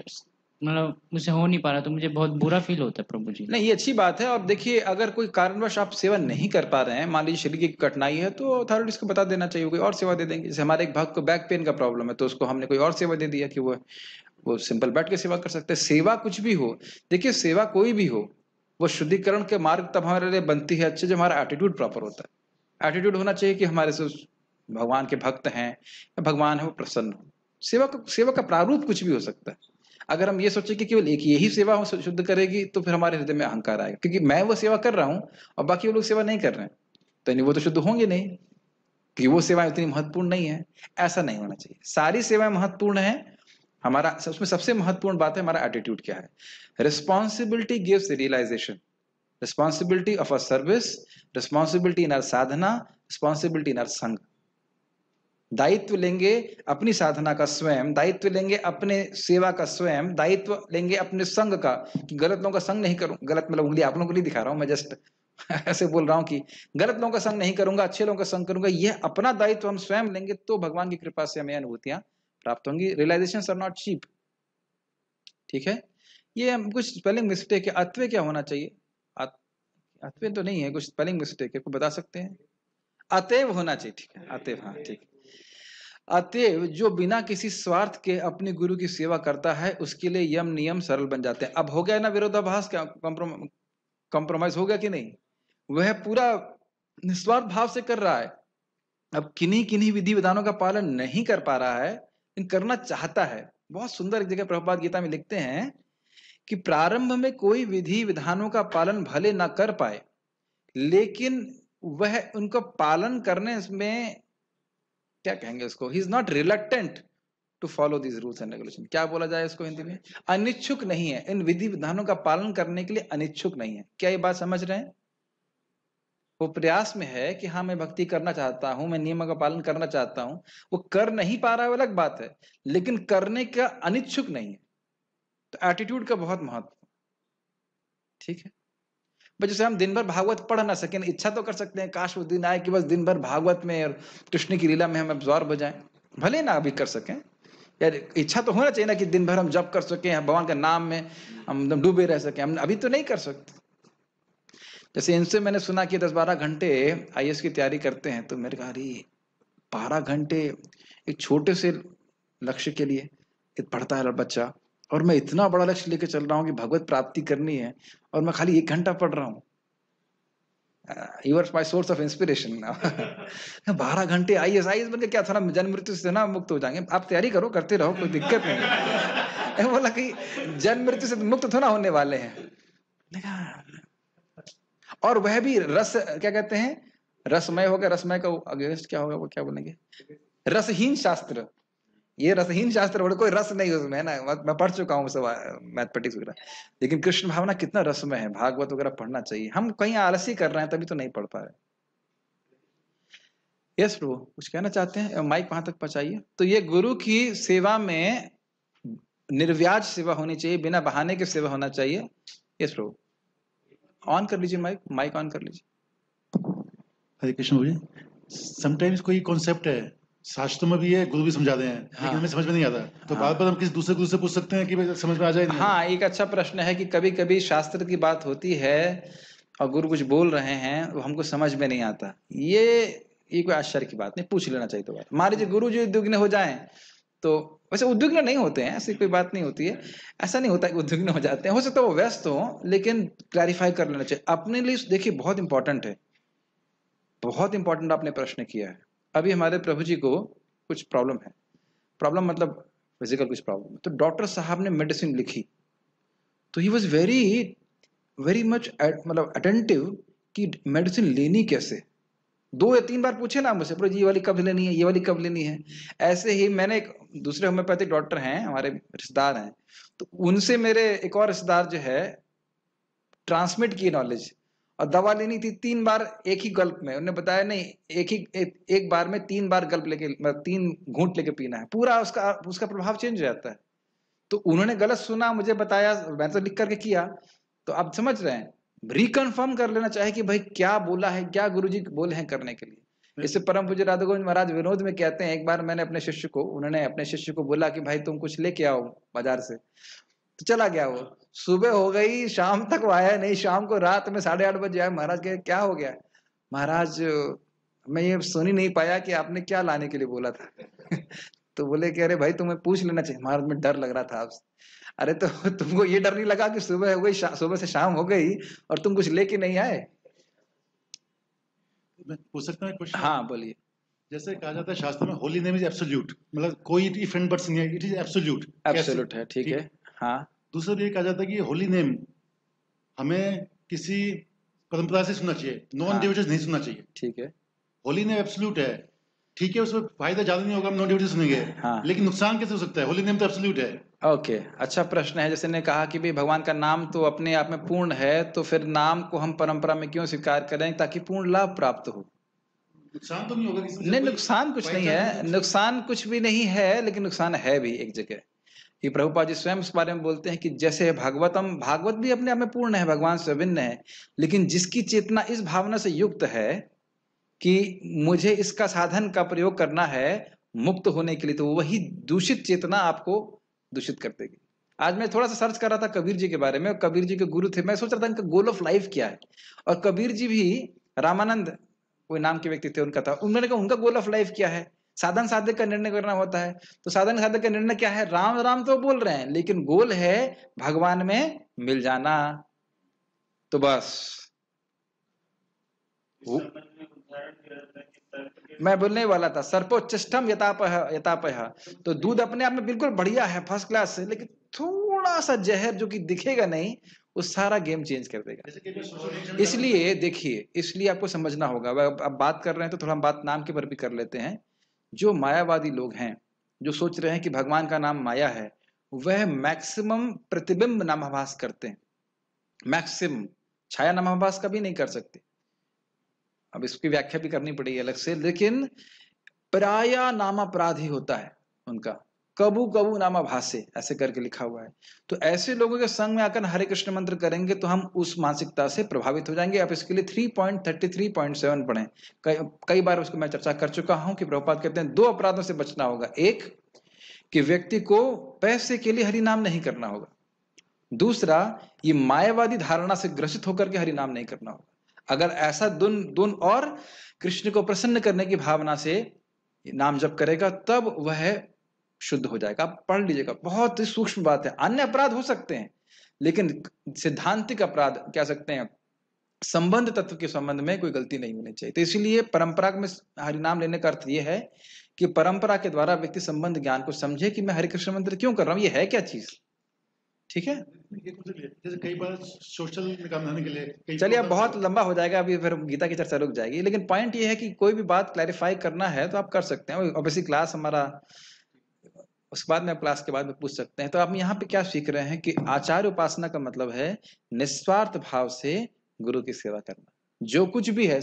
मतलब मुझसे हो नहीं पा रहा, तो मुझे बहुत बुरा फील होता है प्रभु जी। नहीं, ये अच्छी बात है। और देखिए, अगर कोई कारणवश आप सेवा नहीं कर पा रहे हैं, मान लीजिए शरीर की कठिनाई है, तो अथॉरिटीज को बता देना चाहिए, कोई और सेवा दे देंगे। जैसे हमारे एक भक्त को बैक पेन का प्रॉब्लम है, तो उसको हमने कोई और सेवा दे दिया कि वो सिंपल बैठ के सेवा कर सकते हैं। सेवा कुछ भी हो, देखिए सेवा कोई भी हो, वो शुद्धिकरण के मार्ग तब हमारे लिए बनती है अच्छे जब हमारा एटीट्यूड प्रॉपर होता है। एटीट्यूड होना चाहिए कि हमारे से भगवान के भक्त हैं या भगवान है वो प्रसन्न हो। सेवा का प्रारूप कुछ भी हो सकता है। अगर हम ये सोचे कि केवल एक यही सेवा हो शुद्ध करेगी, तो फिर हमारे हृदय में अहंकार आएगा, क्योंकि मैं वो सेवा कर रहा हूं और बाकी वो लोग सेवा नहीं कर रहे हैं, तो वो तो शुद्ध होंगे नहीं, कि वो सेवाएं उतनी महत्वपूर्ण नहीं है। ऐसा नहीं होना चाहिए। सारी सेवाएं महत्वपूर्ण है। हमारा उसमें सबसे महत्वपूर्ण बात है हमारा एटीट्यूड क्या है। Responsibility gives realisation, responsibility of a service, responsibility in our sadhana, responsibility in our sanga. दायित्व लेंगे अपनी साधना का स्वयं, दायित्व लेंगे अपने सेवा का स्वयं, दायित्व लेंगे अपने संग का, कि गलत लोगों का संग नहीं करूं। गलत मतलब उंगली आप लोगों को नहीं दिखा रहा हूं, मैं जस्ट ऐसे बोल रहा हूं कि गलत लोगों का संग नहीं करूंगा, अच्छे लोगों का संग करूंगा। यह अपना दायित्व हम स्वयं लेंगे तो भगवान की कृपा से हमें अनुभूतियां प्राप्त होंगी। Realisations are not cheap. ठीक है? ये कुछ स्पेलिंग मिस्टेक है। अत्वे क्या होना चाहिए? अत्वे तो नहीं है, कुछ स्पेलिंग मिस्टेक है, को बता सकते हैं? अतएव होना चाहिए। ठीक है, अतएव। हाँ ठीक है। अतएव जो बिना किसी स्वार्थ के अपने गुरु की सेवा करता है, उसके लिए यम नियम सरल बन जाते हैं। अब हो गया ना विरोधाभास? क्या कॉम्प्रोमाइज हो गया कि नहीं? वह पूरा निस्वार्थ भाव से कर रहा है। अब किन्हीं किन्हीं विधि विधानों का पालन नहीं कर पा रहा है, लेकिन करना चाहता है। बहुत सुंदर एक जगह प्रभुपाद गीता में लिखते हैं कि प्रारंभ में कोई विधि विधानों का पालन भले ना कर पाए, लेकिन वह उनको पालन करने में क्या कहेंगे उसको, he is not reluctant to follow these rules and regulation. क्या बोला जाए इसको हिंदी में? अनिच्छुक नहीं है। इन विधि विधानों का पालन करने के लिए अनिच्छुक नहीं है। क्या ये बात समझ रहे हैं? वो प्रयास में है कि हाँ मैं भक्ति करना चाहता हूं, मैं नियमों का पालन करना चाहता हूं। वो कर नहीं पा रहा है, वो अलग बात है, लेकिन करने का अनिच्छुक नहीं है। तो एटीट्यूड का बहुत महत्व। ठीक है? जैसे हम दिन भर भागवत पढ़ ना सकें, इच्छा तो कर सकते हैं, काश वो दिन आए कि बस दिन भर भागवत में और कृष्ण की लीला में हम अब्सॉर्ब हो जाएं। भले ना अभी कर सकें, यार इच्छा तो होना चाहिए ना कि दिन भर हम जप कर सकें, भगवान का नाम में हम डूबे रह सकें। हम अभी तो नहीं कर सकते। जैसे इनसे मैंने सुना कि 10-12 घंटे IAS की तैयारी करते हैं, तो मेरे कहा अरे 12 घंटे एक छोटे से लक्ष्य के लिए पढ़ता है बच्चा, और मैं इतना बड़ा लक्ष्य लेके चल रहा हूँ कि भगवत प्राप्ति करनी है, और मैं खाली 1 घंटा पढ़ रहा हूँ। You are my source of inspiration now. 12 घंटे IAS बन के क्या थोड़ा जन्म मृत्यु से ना मुक्त हो जाएंगे? आप तैयारी करो, करते रहो, कोई दिक्कत नहीं। बोला कि जन्म मृत्यु से मुक्त थोड़ा होने वाले हैं। और वह भी रस, क्या कहते हैं, रसमय होगा। रसमय का अगेंस्ट क्या होगा, वो क्या बोलेंगे? रसहीन शास्त्र। ये रसहीन शास्त्र, कोई रस नहीं उसमें, है ना। मैं पढ़ चुका हूँ सब मैथमेटिक्स वगैरह, लेकिन कृष्ण भावना कितना रसमय है। भागवत वगैरह पढ़ना चाहिए। हम कहीं आलसी कर रहे हैं, तभी तो नहीं पढ़ पा रहे। यस प्रभु, कुछ कहना चाहते हैं? माइक वहां तक पहुंचाइए। तो ये गुरु की सेवा में निर्व्याज सेवा होनी चाहिए, बिना बहाने के सेवा होना चाहिए। यस प्रभु, ऑन कर लीजिए माइक, माइक ऑन कर लीजिए। हरे कृष्ण जी। समटाइम्स कोई कॉन्सेप्ट है, शास्त्रों में भी है, गुरु भी समझाते हैं, लेकिन हमें समझ में नहीं आता, तो बार बार हम किसी दूसरे गुरु से पूछ सकते हैं कि भाई समझ में आ जाए? हाँ, एक अच्छा प्रश्न है कि कभी कभी शास्त्र की बात होती है और गुरु कुछ बोल रहे हैं, वो हमको समझ में नहीं आता। ये कोई आश्चर्य की बात नहीं, पूछ लेना चाहिए। तो बात मान लीजिए गुरु जी उद्विग्न हो जाएं, तो वैसे उद्विग्न नहीं होते हैं, ऐसी कोई बात नहीं होती है। ऐसा नहीं होता कि उद्विग्न हो जाते हैं, हो सकता है वो व्यस्त हो, लेकिन क्लैरिफाई कर लेना चाहिए अपने लिए। देखिए बहुत इंपॉर्टेंट है, बहुत इंपॉर्टेंट आपने प्रश्न किया है। अभी हमारे प्रभु जी को कुछ प्रॉब्लम है, प्रॉब्लम मतलब फिजिकल कुछ प्रॉब्लम, तो डॉक्टर साहब ने मेडिसिन लिखी, तो ही वॉज वेरी मच मतलब अटेंटिव कि मेडिसिन लेनी कैसे। 2 या 3 बार पूछे ना मुझसे, प्रभु जी ये वाली कब लेनी है, ये वाली कब लेनी है। ऐसे ही मैंने एक दूसरे होम्योपैथिक डॉक्टर हैं, हमारे रिश्तेदार हैं, तो उनसे मेरे एक और रिश्तेदार जो है ट्रांसमिट की नॉलेज, और दवा लेनी थी 3 बार एक ही गल्प में। उन्होंने बताया नहीं, एक बार में 3 बार गल्प लेके, मतलब 3 घूंट लेके पीना है, पूरा उसका प्रभाव चेंज हो जाता है। तो उन्होंने गलत सुना, मुझे बताया, मैंने तो लिख करके किया। तो आप समझ रहे हैं, रिकन्फर्म कर लेना चाहिए कि भाई क्या बोला है, क्या गुरुजी बोले हैं करने के लिए। इससे परम पूज्य राधा गोविंद महाराज विनोद में कहते हैं, एक बार मैंने अपने शिष्य को, उन्होंने अपने शिष्य को बोला कि भाई तुम कुछ लेके आओ बाजार से, तो चला गया वो। सुबह हो गई, शाम तक वो आया नहीं, शाम को रात में 8:30 बजे आया। महाराज के क्या हो गया? महाराज मैं ये सुन ही नहीं पाया कि आपने क्या लाने के लिए बोला था। तो बोले कि अरे भाई तुम्हें पूछ लेना चाहिए। महाराज में डर लग रहा था आपसे। अरे तो तुमको ये डर नहीं लगा कि सुबह हो गई, सुबह से शाम हो गई और तुम कुछ लेके नहीं आए? मैं पूछ सकता हूँ क्वेश्चन? हाँ बोलिए। जैसे कहा जाता है शास्त्र में, होली नेम इज एब्सोल्यूट, मतलब कोई इफ एंड बट्स नहीं है, इट इज एब्सोल्यूट। एब्सोल्यूट है, ठीक है। हाँ, दूसरा भी ये कहा जाता है कि होली नेम हमें किसी परंपरा से सुनना चाहिए, नॉन डिवोटीज नहीं सुनना चाहिए। ठीक है। होली नेम एब्सोल्यूट है, ठीक है, उसमें फायदा ज्यादा नहीं होगा, हम नॉन डिवोटीज सुनेंगे, लेकिन नुकसान कैसे हो सकता है? होली नेम तो एब्सोल्यूट है। ओके, अच्छा प्रश्न है। जैसे ने कहा कि भाई भगवान का नाम तो अपने आप में पूर्ण है, तो फिर नाम को हम परंपरा में क्यों स्वीकार करें ताकि पूर्ण लाभ प्राप्त हो? नुकसान तो नहीं होगा? नहीं, नुकसान कुछ नहीं है, नुकसान कुछ भी नहीं है, लेकिन नुकसान है भी एक जगह। कि प्रभुपाद जी स्वयं इस बारे में बोलते हैं कि जैसे भागवत भी अपने आप में पूर्ण है, भगवान से अभिन्न है, लेकिन जिसकी चेतना इस भावना से युक्त है कि मुझे इसका साधन का प्रयोग करना है मुक्त होने के लिए, तो वही दूषित चेतना आपको दूषित कर देगी। आज मैं थोड़ा सा सर्च कर रहा था कबीर जी के बारे में, कबीर जी के गुरु थे, मैं सोच रहा था इनका गोल ऑफ लाइफ क्या है। और कबीर जी भी, रामानंद कोई नाम के व्यक्ति थे उनका था, उन्होंने कहा उनका गोल ऑफ लाइफ क्या है? साधन साधक का निर्णय करना होता है। तो साधन साधक का निर्णय क्या है? राम राम तो बोल रहे हैं, लेकिन गोल है भगवान में मिल जाना। तो बस मैं बोलने वाला था, सर्पोच्चष्टम यतापह। तो दूध अपने आप में बिल्कुल बढ़िया है, फर्स्ट क्लास है, लेकिन थोड़ा सा जहर जो कि दिखेगा नहीं, वो सारा गेम चेंज कर देगा। इसलिए देखिए, इसलिए आपको समझना होगा। अब बात कर रहे हैं तो थोड़ा हम बात नाम के पर भी कर लेते हैं। जो मायावादी लोग हैं, जो सोच रहे हैं कि भगवान का नाम माया है, वह मैक्सिमम प्रतिबिंब नामाभास करते हैं, मैक्सिमम छाया नामाभास कभी नहीं कर सकते। अब इसकी व्याख्या भी करनी पड़ेगी अलग से, लेकिन प्राया नामापराधी होता है उनका, कबू कबू नामाभासे ऐसे करके लिखा हुआ है। तो ऐसे लोगों के संग में आकर हरे कृष्ण मंत्र करेंगे तो हम उस मानसिकता से प्रभावित हो जाएंगे। आप इसके लिए 3.33.7 पढ़ें, कई बार उसको मैं चर्चा कर चुका हूं कि प्रभुपाद कहते हैं 2 अपराधों से बचना होगा। एक कि व्यक्ति को पैसे के लिए हरि नाम नहीं करना होगा, दूसरा ये मायावादी धारणा से ग्रसित होकर के हरि नाम नहीं करना होगा। अगर ऐसा दुन और कृष्ण को प्रसन्न करने की भावना से नाम जप करेगा, तब वह शुद्ध हो जाएगा। आप पढ़ लीजिएगा, बहुत ही सूक्ष्म बात है। अन्य अपराध हो सकते हैं, लेकिन सिद्धांतिक अपराध कह सकते हैं, संबंध तत्व के संबंध में कोई गलती नहीं होनी चाहिए। तो इसीलिए परंपरा में हरिनाम लेने का अर्थ यह है कि परंपरा के द्वारा व्यक्ति संबंध ज्ञान को समझे कि मैं हरे कृष्ण मंत्र क्यों कर रहा हूं, ये है क्या चीज। ठीक है, जैसे कई बार सोशल निकाम के लिए, चलिए अब बहुत लंबा हो जाएगा, अभी फिर गीता की चर्चा रुक जाएगी। लेकिन पॉइंट ये है कि कोई भी बात क्लैरिफाई करना है तो आप कर सकते हैं। ऑब्वियसली क्लास हमारा उसके बाद में, क्लास के बाद में पूछ सकते हैं। तो आप यहाँ पे क्या सीख रहे हैं कि आचार्य उपासना का मतलब है निस्वार्थ भाव से गुरु की सेवा करना। जो कुछ भी है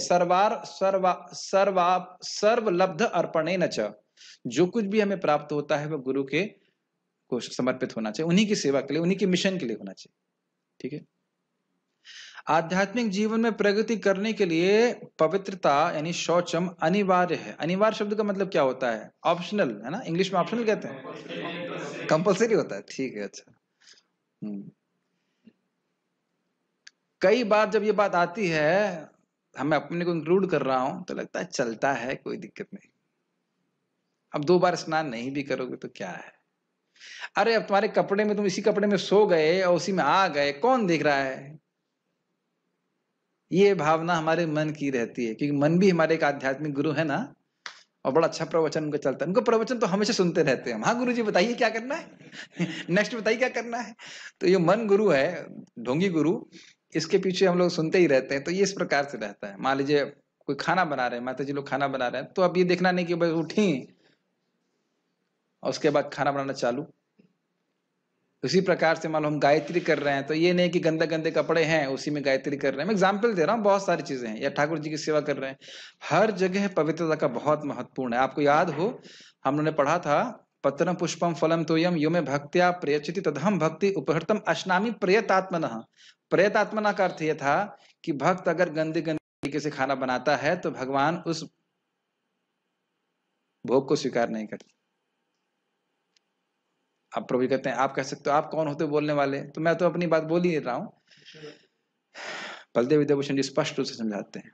सर्वलब्ध अर्पणे न च, जो कुछ भी हमें प्राप्त होता है वह गुरु के को समर्पित होना चाहिए, उन्हीं की सेवा के लिए, उन्हीं के मिशन के लिए होना चाहिए। ठीक है। आध्यात्मिक जीवन में प्रगति करने के लिए पवित्रता यानी शौचम अनिवार्य है। अनिवार्य शब्द का मतलब क्या होता है? ऑप्शनल है ना, इंग्लिश में ऑप्शनल कहते हैं, कंपलसरी होता है। ठीक है, अच्छा। कई बार जब ये बात आती है, मैं अपने को इंक्लूड कर रहा हूं, तो लगता है चलता है, कोई दिक्कत नहीं। अब 2 बार स्नान नहीं भी करोगे तो क्या है? अरे अब तुम्हारे कपड़े में, तुम इसी कपड़े में सो गए और उसी में आ गए, कौन देख रहा है? ये भावना हमारे मन की रहती है, क्योंकि मन भी हमारे एक आध्यात्मिक गुरु है ना, और बड़ा अच्छा प्रवचन उनका चलता है। उनका प्रवचन तो हमेशा सुनते रहते हैं, हाँ गुरु जी बताइए क्या करना है नेक्स्ट बताइए क्या करना है। तो ये मन गुरु है, ढोंगी गुरु, इसके पीछे हम लोग सुनते ही रहते हैं। तो ये इस प्रकार से रहता है। मान लीजिए कोई खाना बना रहे हैं, माता जी लोग खाना बना रहे हैं, तो अब ये देखना नहीं कि भाई उठी और उसके बाद खाना बनाना चालू। उसी प्रकार से मान लो हम गायत्री कर रहे हैं, तो ये नहीं कि गंदे गंदे कपड़े हैं उसी में गायत्री कर रहे हैं। मैं एग्जाम्पल दे रहा हूँ, बहुत सारी चीजें हैं। या ठाकुर जी की सेवा कर रहे हैं, हर जगह पवित्रता का बहुत महत्वपूर्ण है। आपको याद हो, हम लोगों ने पढ़ा था, पत्रम पुष्पम फलम तोयम यो में भक्त्या प्रयच्छति तदहम भक्ति उपहृतम अश्नामि प्रयतात्मनः। प्रयतात्मना का अर्थ यह था कि भक्त अगर गंदे गंदे तरीके से खाना बनाता है तो भगवान उस भोग को स्वीकार नहीं करते। अब प्रभु कहते हैं, आप कह सकते हो आप कौन होते हो बोलने वाले, तो मैं तो अपनी बात बोल ही रहा हूं। बलदेव विद्याभूषण जी स्पष्ट रूप से समझाते हैं।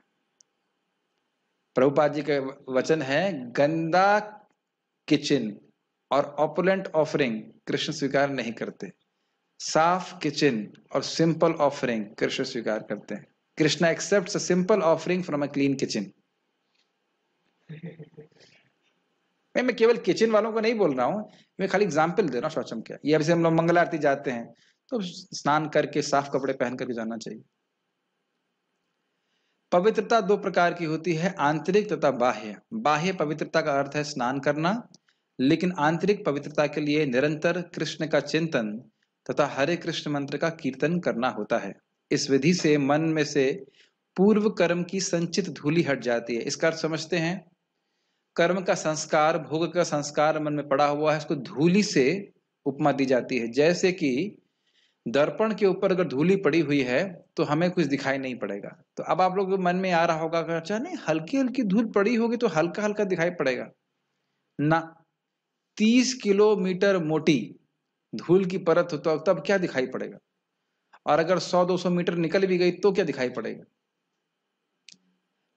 प्रभुपाद जी का वचन है, गंदा किचन और ऑपुलेंट ऑफरिंग कृष्ण स्वीकार नहीं करते, साफ किचन और सिंपल ऑफरिंग कृष्ण स्वीकार करते हैं। Krishna accepts a simple offering from a clean kitchen. मैं केवल किचन वालों को नहीं बोल रहा हूं, मैं खाली एग्जाम्पल दे रहा हूँ शौचम क्या। ये अभी हम लोग मंगल आरती जाते हैं तो स्नान करके साफ कपड़े पहन करके जाना चाहिए। पवित्रता 2 प्रकार की होती है, आंतरिक तथा बाह्य। बाह्य पवित्रता का अर्थ है स्नान करना, लेकिन आंतरिक पवित्रता के लिए निरंतर कृष्ण का चिंतन तथा हरे कृष्ण मंत्र का कीर्तन करना होता है। इस विधि से मन में से पूर्व कर्म की संचित धूलि हट जाती है। इसका अर्थ समझते हैं, कर्म का संस्कार, भोग का संस्कार मन में पड़ा हुआ है, उसको धूलि से उपमा दी जाती है। जैसे कि दर्पण के ऊपर अगर धूली पड़ी हुई है तो हमें कुछ दिखाई नहीं पड़ेगा। तो अब आप लोग मन में आ रहा होगा कि अच्छा नहीं, हल्की हल्की धूल पड़ी होगी तो हल्का हल्का दिखाई पड़ेगा ना। 30 किलोमीटर मोटी धूल की परत हो तो तब क्या दिखाई पड़ेगा, और अगर 100-200 मीटर निकल भी गई तो क्या दिखाई पड़ेगा।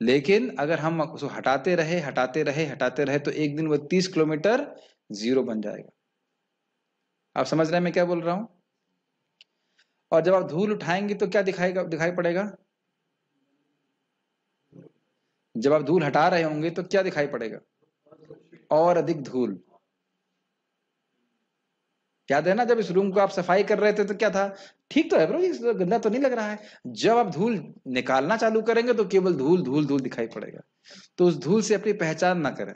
लेकिन अगर हम उसको हटाते रहे तो एक दिन वो 30 किलोमीटर जीरो बन जाएगा। आप समझ रहे हैं मैं क्या बोल रहा हूं। और जब आप धूल उठाएंगे तो क्या दिखाई पड़ेगा। जब आप धूल हटा रहे होंगे तो क्या दिखाई पड़ेगा, और अधिक धूल। याद है ना, जब इस रूम को आप सफाई कर रहे थे तो क्या था, ठीक तो है ब्रो, गंदा तो नहीं लग रहा है। जब आप धूल निकालना चालू करेंगे तो केवल धूल धूल धूल दिखाई पड़ेगा। तो उस धूल से अपनी पहचान ना करें।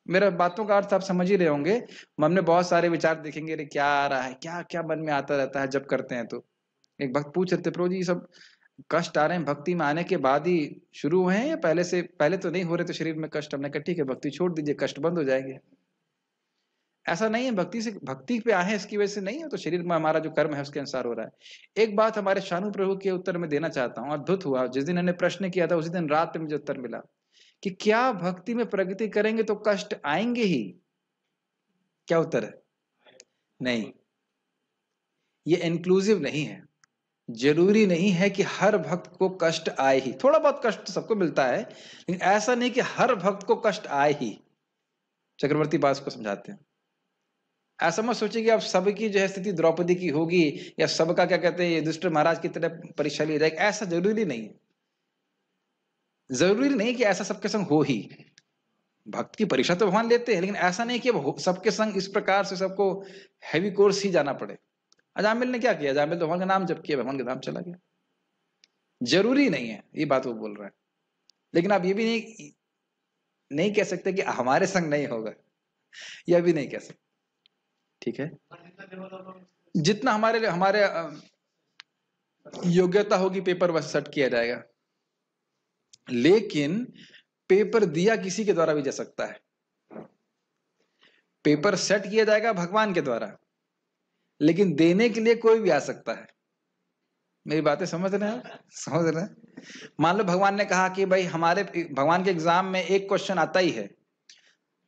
मेरा बातों का अर्थ आप समझ ही रहे होंगे। मन में बहुत सारे विचार देखेंगे, अरे क्या आ रहा है, क्या क्या मन में आता रहता है जब करते हैं। तो एक भक्त पूछ रहे थे, प्रभु जी सब कष्ट आ रहे हैं भक्ति में आने के बाद ही शुरू हुए हैं या पहले तो नहीं हो रहे थे शरीर में कष्ट। हमने कहा ठीक है, भक्ति छोड़ दीजिए, कष्ट बंद हो जाएंगे। ऐसा नहीं है भक्ति पे आए इसकी वजह से नहीं है, तो शरीर में हमारा जो कर्म है उसके अनुसार हो रहा है। एक बात हमारे शानू प्रभु के उत्तर में देना चाहता हूँ, अद्भुत हुआ। जिस दिन मैंने प्रश्न किया था उसी दिन रात में मुझे उत्तर मिला कि क्या भक्ति में प्रगति करेंगे तो कष्ट आएंगे ही। क्या उत्तर है, नहीं। ये इंक्लूसिव नहीं है। जरूरी नहीं है कि हर भक्त को कष्ट आए ही। थोड़ा बहुत कष्ट तो सबको मिलता है, लेकिन ऐसा नहीं कि हर भक्त को कष्ट आए ही। चक्रवर्ती बास को समझाते हैं, ऐसा मत सोचिए कि अब सबकी जो है स्थिति द्रौपदी की होगी या सबका क्या कहते हैं युधिष्ठिर महाराज की तरह परीक्षा ली जाएगी। ऐसा जरूरी नहीं है। जरूरी नहीं कि ऐसा सबके संग हो ही। भक्त की परीक्षा तो भगवान लेते हैं, लेकिन ऐसा नहीं कि सबके संग इस प्रकार से सबको हैवी कोर्स ही जाना पड़े। अजामिल ने क्या किया, अजामिल तो भगवान का नाम जप किया, भगवान का नाम चला गया। जरूरी नहीं है, ये बात वो बोल रहा है। लेकिन आप ये भी नहीं कह सकते कि हमारे संग नहीं होगा, यह भी नहीं कह सकते। ठीक है, जितना हमारे योग्यता होगी पेपर बस सेट किया जाएगा। लेकिन पेपर दिया किसी के द्वारा भी जा सकता है। पेपर सेट किया जाएगा भगवान के द्वारा, लेकिन देने के लिए कोई भी आ सकता है। मेरी बातें समझ रहे हैं? समझ रहे हैं? मान लो भगवान ने कहा कि भाई हमारे भगवान के एग्जाम में एक क्वेश्चन आता ही है,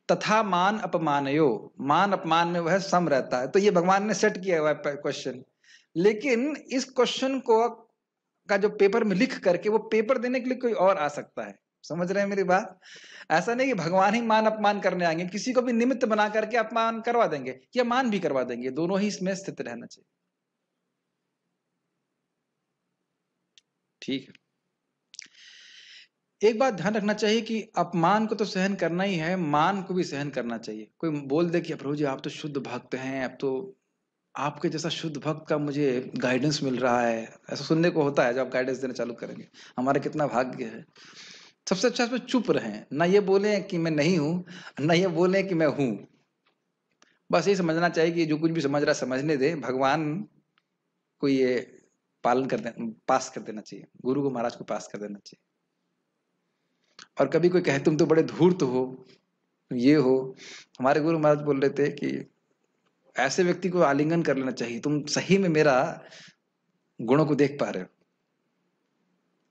तथा मान अपमानयो, मान अपमान में वह सम रहता है। तो ये भगवान ने सेट किया हुआ है क्वेश्चन, लेकिन इस क्वेश्चन को का जो पेपर में लिख करके वो पेपर देने के लिए कोई और आ सकता है। समझ रहे हैं मेरी बात? ऐसा नहीं कि भगवान ही मान अपमान करने आएंगे, किसी को भी निमित्त बना करके अपमान करवा देंगे या मान भी करवा देंगे। दोनों ही इसमें स्थित रहना चाहिए। ठीक है। एक बात ध्यान रखना चाहिए कि अपमान को तो सहन करना ही है, मान को भी सहन करना चाहिए। कोई बोल दे कि प्रभु जी आप तो शुद्ध भक्त हैं, अब तो आपके जैसा शुद्ध भक्त का मुझे गाइडेंस मिल रहा है, ऐसा सुनने को होता है जब आप गाइडेंस देना चालू करेंगे। हमारा कितना भाग्य है। सबसे अच्छा इसमें चुप रहें, ना ये बोले कि मैं नहीं हूं, ना ये बोले कि मैं हूं। बस ये समझना चाहिए कि जो कुछ भी समझ रहा समझने दे, भगवान को ये पालन कर देना, पास कर देना चाहिए, गुरु को महाराज को पास कर देना चाहिए। और कभी कोई कहे तुम तो बड़े धूर्त हो, ये हो, हमारे गुरु महाराज बोल रहे थे कि ऐसे व्यक्ति को आलिंगन कर लेना चाहिए, तुम सही में मेरा गुणों को देख पा रहे हो।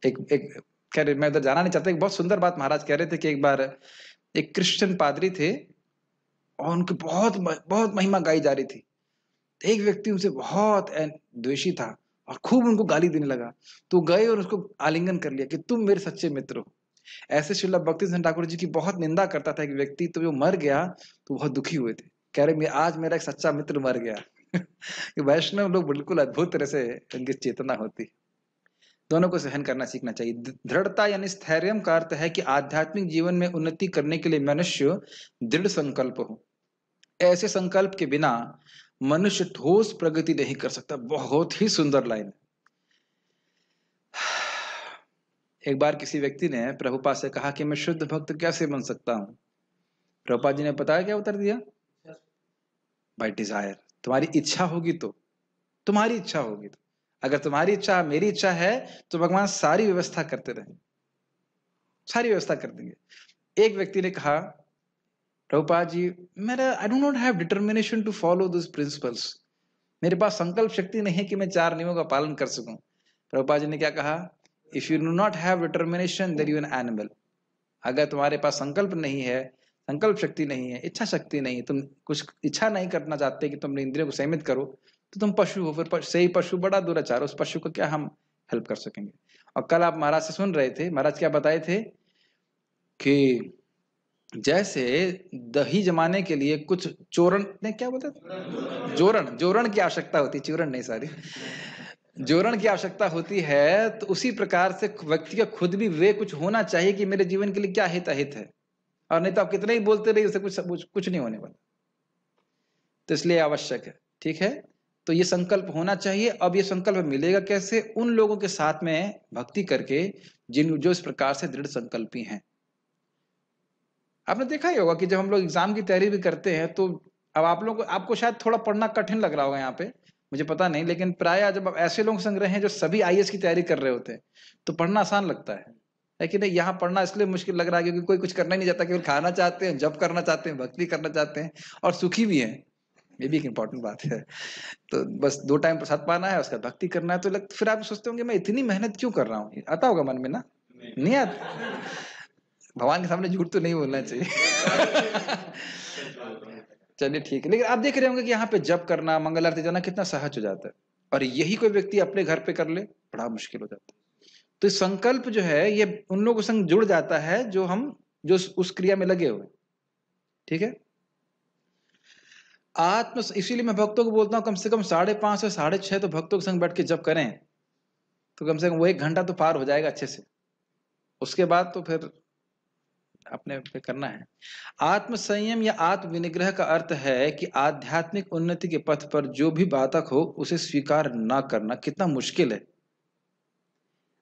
एक खैर मैं उधर जाना नहीं चाहता, एक बहुत सुंदर बात महाराज कह रहे थे कि एक बार एक क्रिश्चियन पादरी थे और उनकी बहुत बहुत महिमा गाई जा रही थी। एक व्यक्ति उनसे बहुत द्वेषी था और खूब उनको गाली देने लगा, तो गए और उसको आलिंगन कर लिया कि तुम मेरे सच्चे मित्र हो। ऐसे श्रील भक्तिसिंह ठाकुर जी की बहुत निंदा करता था कि व्यक्ति तो जो मर गया तो बहुत दुखी हुए थे, कह रहे आज मेरा एक सच्चा मित्र मर गया। वैष्णव लोग बिल्कुल अद्भुत तरह से उनकी चेतना होती। दोनों को सहन करना सीखना चाहिए। दृढ़ता यानी स्थैर्यम का अर्थ है कि आध्यात्मिक जीवन में उन्नति करने के लिए मनुष्य दृढ़ संकल्प हो। ऐसे संकल्प के बिना मनुष्य ठोस प्रगति नहीं कर सकता। बहुत ही सुंदर लाइन। एक बार किसी व्यक्ति ने प्रभुपाद से कहा कि मैं शुद्ध भक्त कैसे बन सकता हूं। प्रभुपाद जी ने बताया क्या उत्तर दिया? By desire. तुम्हारी इच्छा होगी तो, तुम्हारी इच्छा होगी तो, अगर तुम्हारी इच्छा मेरी इच्छा है तो भगवान सारी व्यवस्था करते रहेंगे, सारी व्यवस्था कर देंगे। एक व्यक्ति ने कहा प्रभुपाद जी मेरा I do not have determination to follow this principles, मेरे पास संकल्प शक्ति नहीं है कि मैं 4 नियमों का पालन कर सकूं। प्रभुपाद जी ने क्या कहा? If you do not have determination then you an animal. अगर तुम्हारे पास संकल्प नहीं है, संकल्प शक्ति नहीं है, इच्छा शक्ति नहीं, तुम कुछ इच्छा नहीं करना चाहते कि तुम इंद्रियों को संयमित करो, तो तुम पशु हो। फिर सही पशु बड़ा दुराचार, उस पशु को क्या हम हेल्प कर सकेंगे? और कल आप महाराज से सुन रहे थे, महाराज क्या बताए थे कि जैसे दही जमाने के लिए कुछ चोरण ने क्या बोलते, जोरण की आवश्यकता होती, चूरण नहीं, सारी जोरण की आवश्यकता होती है, तो उसी प्रकार से व्यक्ति का खुद भी वे कुछ होना चाहिए कि मेरे जीवन के लिए क्या हित अहित है। और नहीं तो आप कितने ही बोलते रहिए, उसे कुछ नहीं होने वाला। तो इसलिए आवश्यक है। ठीक है, तो ये संकल्प होना चाहिए। अब ये संकल्प मिलेगा कैसे? उन लोगों के साथ में भक्ति करके जो इस प्रकार से दृढ़ संकल्पी हैं। आपने देखा ही होगा कि जब हम लोग एग्जाम की तैयारी भी करते हैं तो अब आपको शायद थोड़ा पढ़ना कठिन लग रहा होगा यहाँ पे, मुझे पता नहीं, लेकिन प्राय जब आप ऐसे लोग संग रहे हैं जो सभी आईएएस की तैयारी कर रहे होते हैं तो पढ़ना आसान लगता है कि नहीं? यहाँ पढ़ना इसलिए मुश्किल लग रहा है क्योंकि कोई कुछ करना ही नहीं चाहता, केवल खाना चाहते हैं, जप करना चाहते हैं, भक्ति करना चाहते हैं और सुखी भी हैं। ये भी एक इंपॉर्टेंट बात है। तो बस 2 टाइम प्रसाद पाना है, उसका भक्ति करना है। तो फिर आप सोचते होंगे मैं इतनी मेहनत क्यों कर रहा हूँ? आता होगा मन में ना? नहीं आता? भगवान के सामने झूठ तो नहीं बोलना चाहिए। चलिए ठीक है, लेकिन आप देख रहे होंगे कि यहाँ पे जप करना, मंगल आरती जाना कितना सहज हो जाता है, और यही कोई व्यक्ति अपने घर पे कर ले बड़ा मुश्किल हो जाता है। तो संकल्प जो है ये उन लोगों के संग जुड़ जाता है जो उस क्रिया में लगे हुए। ठीक है, इसीलिए मैं भक्तों को बोलता हूँ कम से कम 5:30 से 6:30 तो भक्तों के संग बैठ के जप करें, तो कम से कम वो 1 घंटा तो पार हो जाएगा अच्छे से। उसके बाद तो फिर अपने पे करना है। आत्म संयम या आत्म विनिग्रह का अर्थ है कि आध्यात्मिक उन्नति के पथ पर जो भी बाधक हो उसे स्वीकार ना करना। कितना मुश्किल है।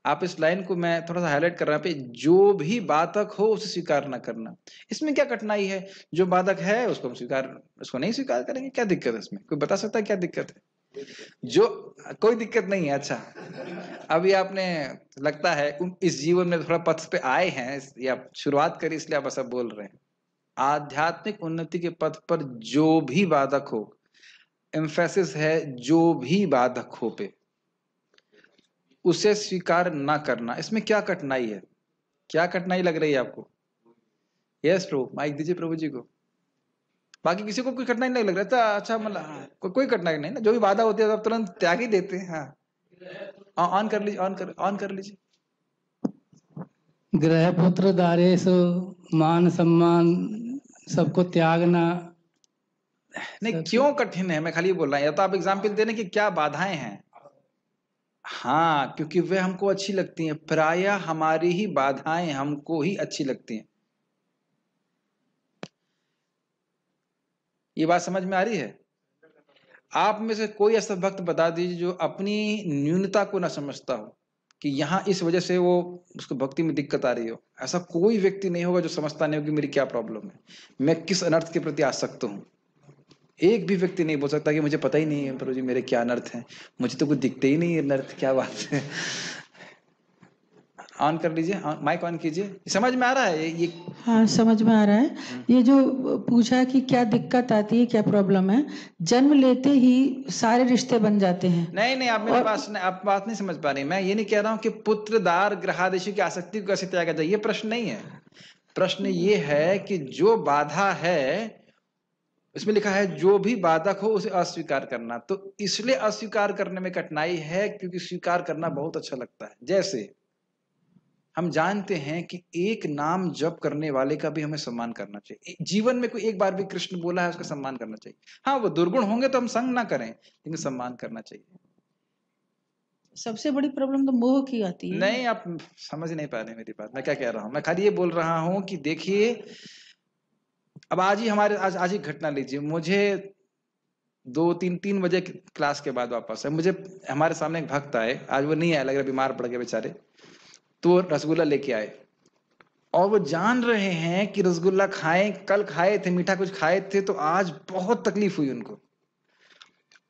आप इस लाइन को मैं थोड़ा सा हाईलाइट कर रहा हूं, जो भी बाधक हो उसे स्वीकार ना करना। इसमें क्या कठिनाई है? जो बाधक है उसको हम उसको नहीं स्वीकार करेंगे, क्या दिक्कत है इसमें? कोई बता सकता है क्या दिक्कत है? जो कोई दिक्कत नहीं है। अच्छा, अभी आपने लगता है इस जीवन में थोड़ा पथ पे आए हैं या शुरुआत करी, इसलिए आप ऐसा बोल रहे हैं। आध्यात्मिक उन्नति के पथ पर जो भी बाधक हो, एम्फेसिस है जो भी बाधक हो पे, उसे स्वीकार ना करना। इसमें क्या कठिनाई है? क्या कठिनाई लग रही है आपको? यस प्रभु, माइक दीजिए प्रभु जी को। बाकी किसी को कोई कठिनाई नहीं लग रहा था? अच्छा, मतलब कोई कठिनाई नहीं ना, जो भी बाधा होती है तो आप तुरंत त्याग ही देते हैं। हाँ, ऑन कर लीजिए, ऑन कर लीजिए। ग्रह पुत्र दारेश, मान सम्मान सबको त्यागना। नहीं, क्यों कठिन है मैं खाली ये बोल रहा हूँ, या तो आप एग्जाम्पल देने की क्या बाधाएं हैं। हाँ, क्योंकि वे हमको अच्छी लगती हैं, प्रायः हमारी ही बाधाएं हमको ही अच्छी लगती हैं। ये बात समझ में आ रही है? आप में से कोई ऐसा भक्त बता दीजिए जो अपनी न्यूनता को ना समझता हो कि यहाँ इस वजह से वो उसको भक्ति में दिक्कत आ रही हो। ऐसा कोई व्यक्ति नहीं होगा जो समझता नहीं हो कि मेरी क्या प्रॉब्लम है, मैं किस अनर्थ के प्रति आसक्त हूँ। एक भी व्यक्ति नहीं बोल सकता कि मुझे पता ही नहीं है प्रभु जी मेरे क्या अनर्थ हैं, मुझे तो कुछ दिखते ही नहीं है अनर्थ, क्या बात है। ऑन कर लीजिए, माइक ऑन कीजिए। समझ में आ रहा है ये? हाँ, समझ में आ रहा है। ये जो पूछा कि क्या दिक्कत आती है, क्या प्रॉब्लम है, जन्म लेते ही सारे रिश्ते बन जाते हैं। नहीं, आप मेरे पास आप बात नहीं समझ पा रही। मैं ये नहीं कह रहा हूँ कि पुत्र दार ग्रहादेशी की आसक्ति को कैसे त्यागा जाए, ये प्रश्न नहीं है। प्रश्न ये है कि जो बाधा है, इसमें लिखा है जो भी बाधक हो उसे अस्वीकार करना। तो इसलिए अस्वीकार करने में कठिनाई है क्योंकि स्वीकार करना बहुत अच्छा लगता है। जैसे हम जानते हैं कि एक नाम जप करने वाले का भी हमें सम्मान करना चाहिए। जीवन में कोई एक बार भी कृष्ण बोला है उसका सम्मान करना चाहिए। हाँ, वो दुर्गुण होंगे तो हम संग ना करें, लेकिन सम्मान करना चाहिए। सबसे बड़ी प्रॉब्लम तो मोह की आती है। नहीं, आप समझ नहीं पा रहे मेरी बात। मैं क्या कह रहा हूं, मैं खाली ये बोल रहा हूं कि देखिए, अब आज ही हमारे आज ही घटना लीजिए। मुझे 2-3 बजे क्लास के बाद वापस है, मुझे हमारे सामने एक भक्त आए, आज वो नहीं आया, लग रहा बीमार पड़ गए बेचारे। तो रसगुल्ला लेके आए और वो जान रहे हैं कि रसगुल्ला खाएं, कल खाए थे मीठा कुछ खाए थे, तो आज बहुत तकलीफ हुई उनको।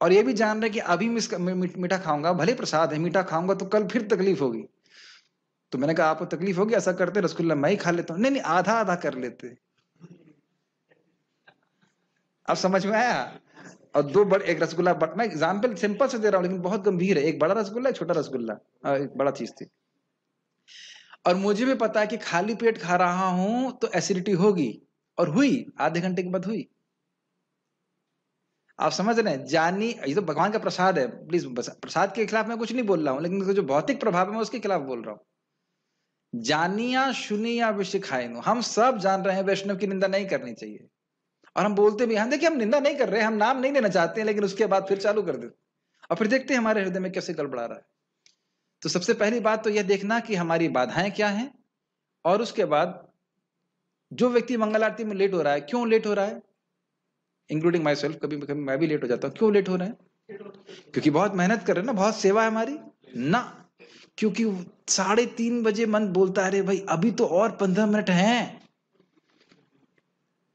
और ये भी जान रहे कि अभी मीठा खाऊंगा, भले प्रसाद है, मीठा खाऊंगा तो कल फिर तकलीफ होगी। तो मैंने कहा आपको तकलीफ होगी, ऐसा करते रसगुल्ला मैं ही खा लेता हूँ। नहीं, आधा आधा कर लेते। अब समझ में आया? और दो बड़े, एक रसगुल्ला, मैं एग्जाम्पल सिंपल से दे रहा हूँ लेकिन बहुत गंभीर है। एक बड़ा रसगुल्ला, एक छोटा रसगुल्ला, एक बड़ा चीज थी। और मुझे भी पता है कि खाली पेट खा रहा हूं तो एसिडिटी होगी, और हुई, आधे घंटे के बाद हुई। आप समझ रहे हैं? जानी, ये तो भगवान का प्रसाद है, प्लीज प्रसाद के खिलाफ मैं कुछ नहीं बोल रहा हूं, लेकिन जो भौतिक प्रभाव है मैं उसके खिलाफ बोल रहा हूं। जानिया सुनिया विषय खाए, हम सब जान रहे हैं वैष्णव की निंदा नहीं करनी चाहिए, और हम बोलते भी हैं। देखिए, हम निंदा नहीं कर रहे हैं, हम नाम नहीं लेना चाहते हैं, लेकिन उसके बाद फिर चालू कर देते और फिर देखते हैं हमारे हृदय में कैसे गड़बड़ा रहा है। तो सबसे पहली बात तो यह देखना कि हमारी बाधाएं क्या हैं, और उसके बाद जो व्यक्ति मंगल आरती में लेट हो रहा है, क्यों लेट हो रहा है, इंक्लूडिंग माई सेल्फ, कभी कभी मैं भी लेट हो जाता हूं। क्यों लेट हो रहे हैं? क्योंकि बहुत मेहनत कर रहे हैं ना, बहुत सेवा है हमारी ना, क्योंकि 3:30 बजे मन बोलता है अरे भाई अभी तो और 15 मिनट हैं।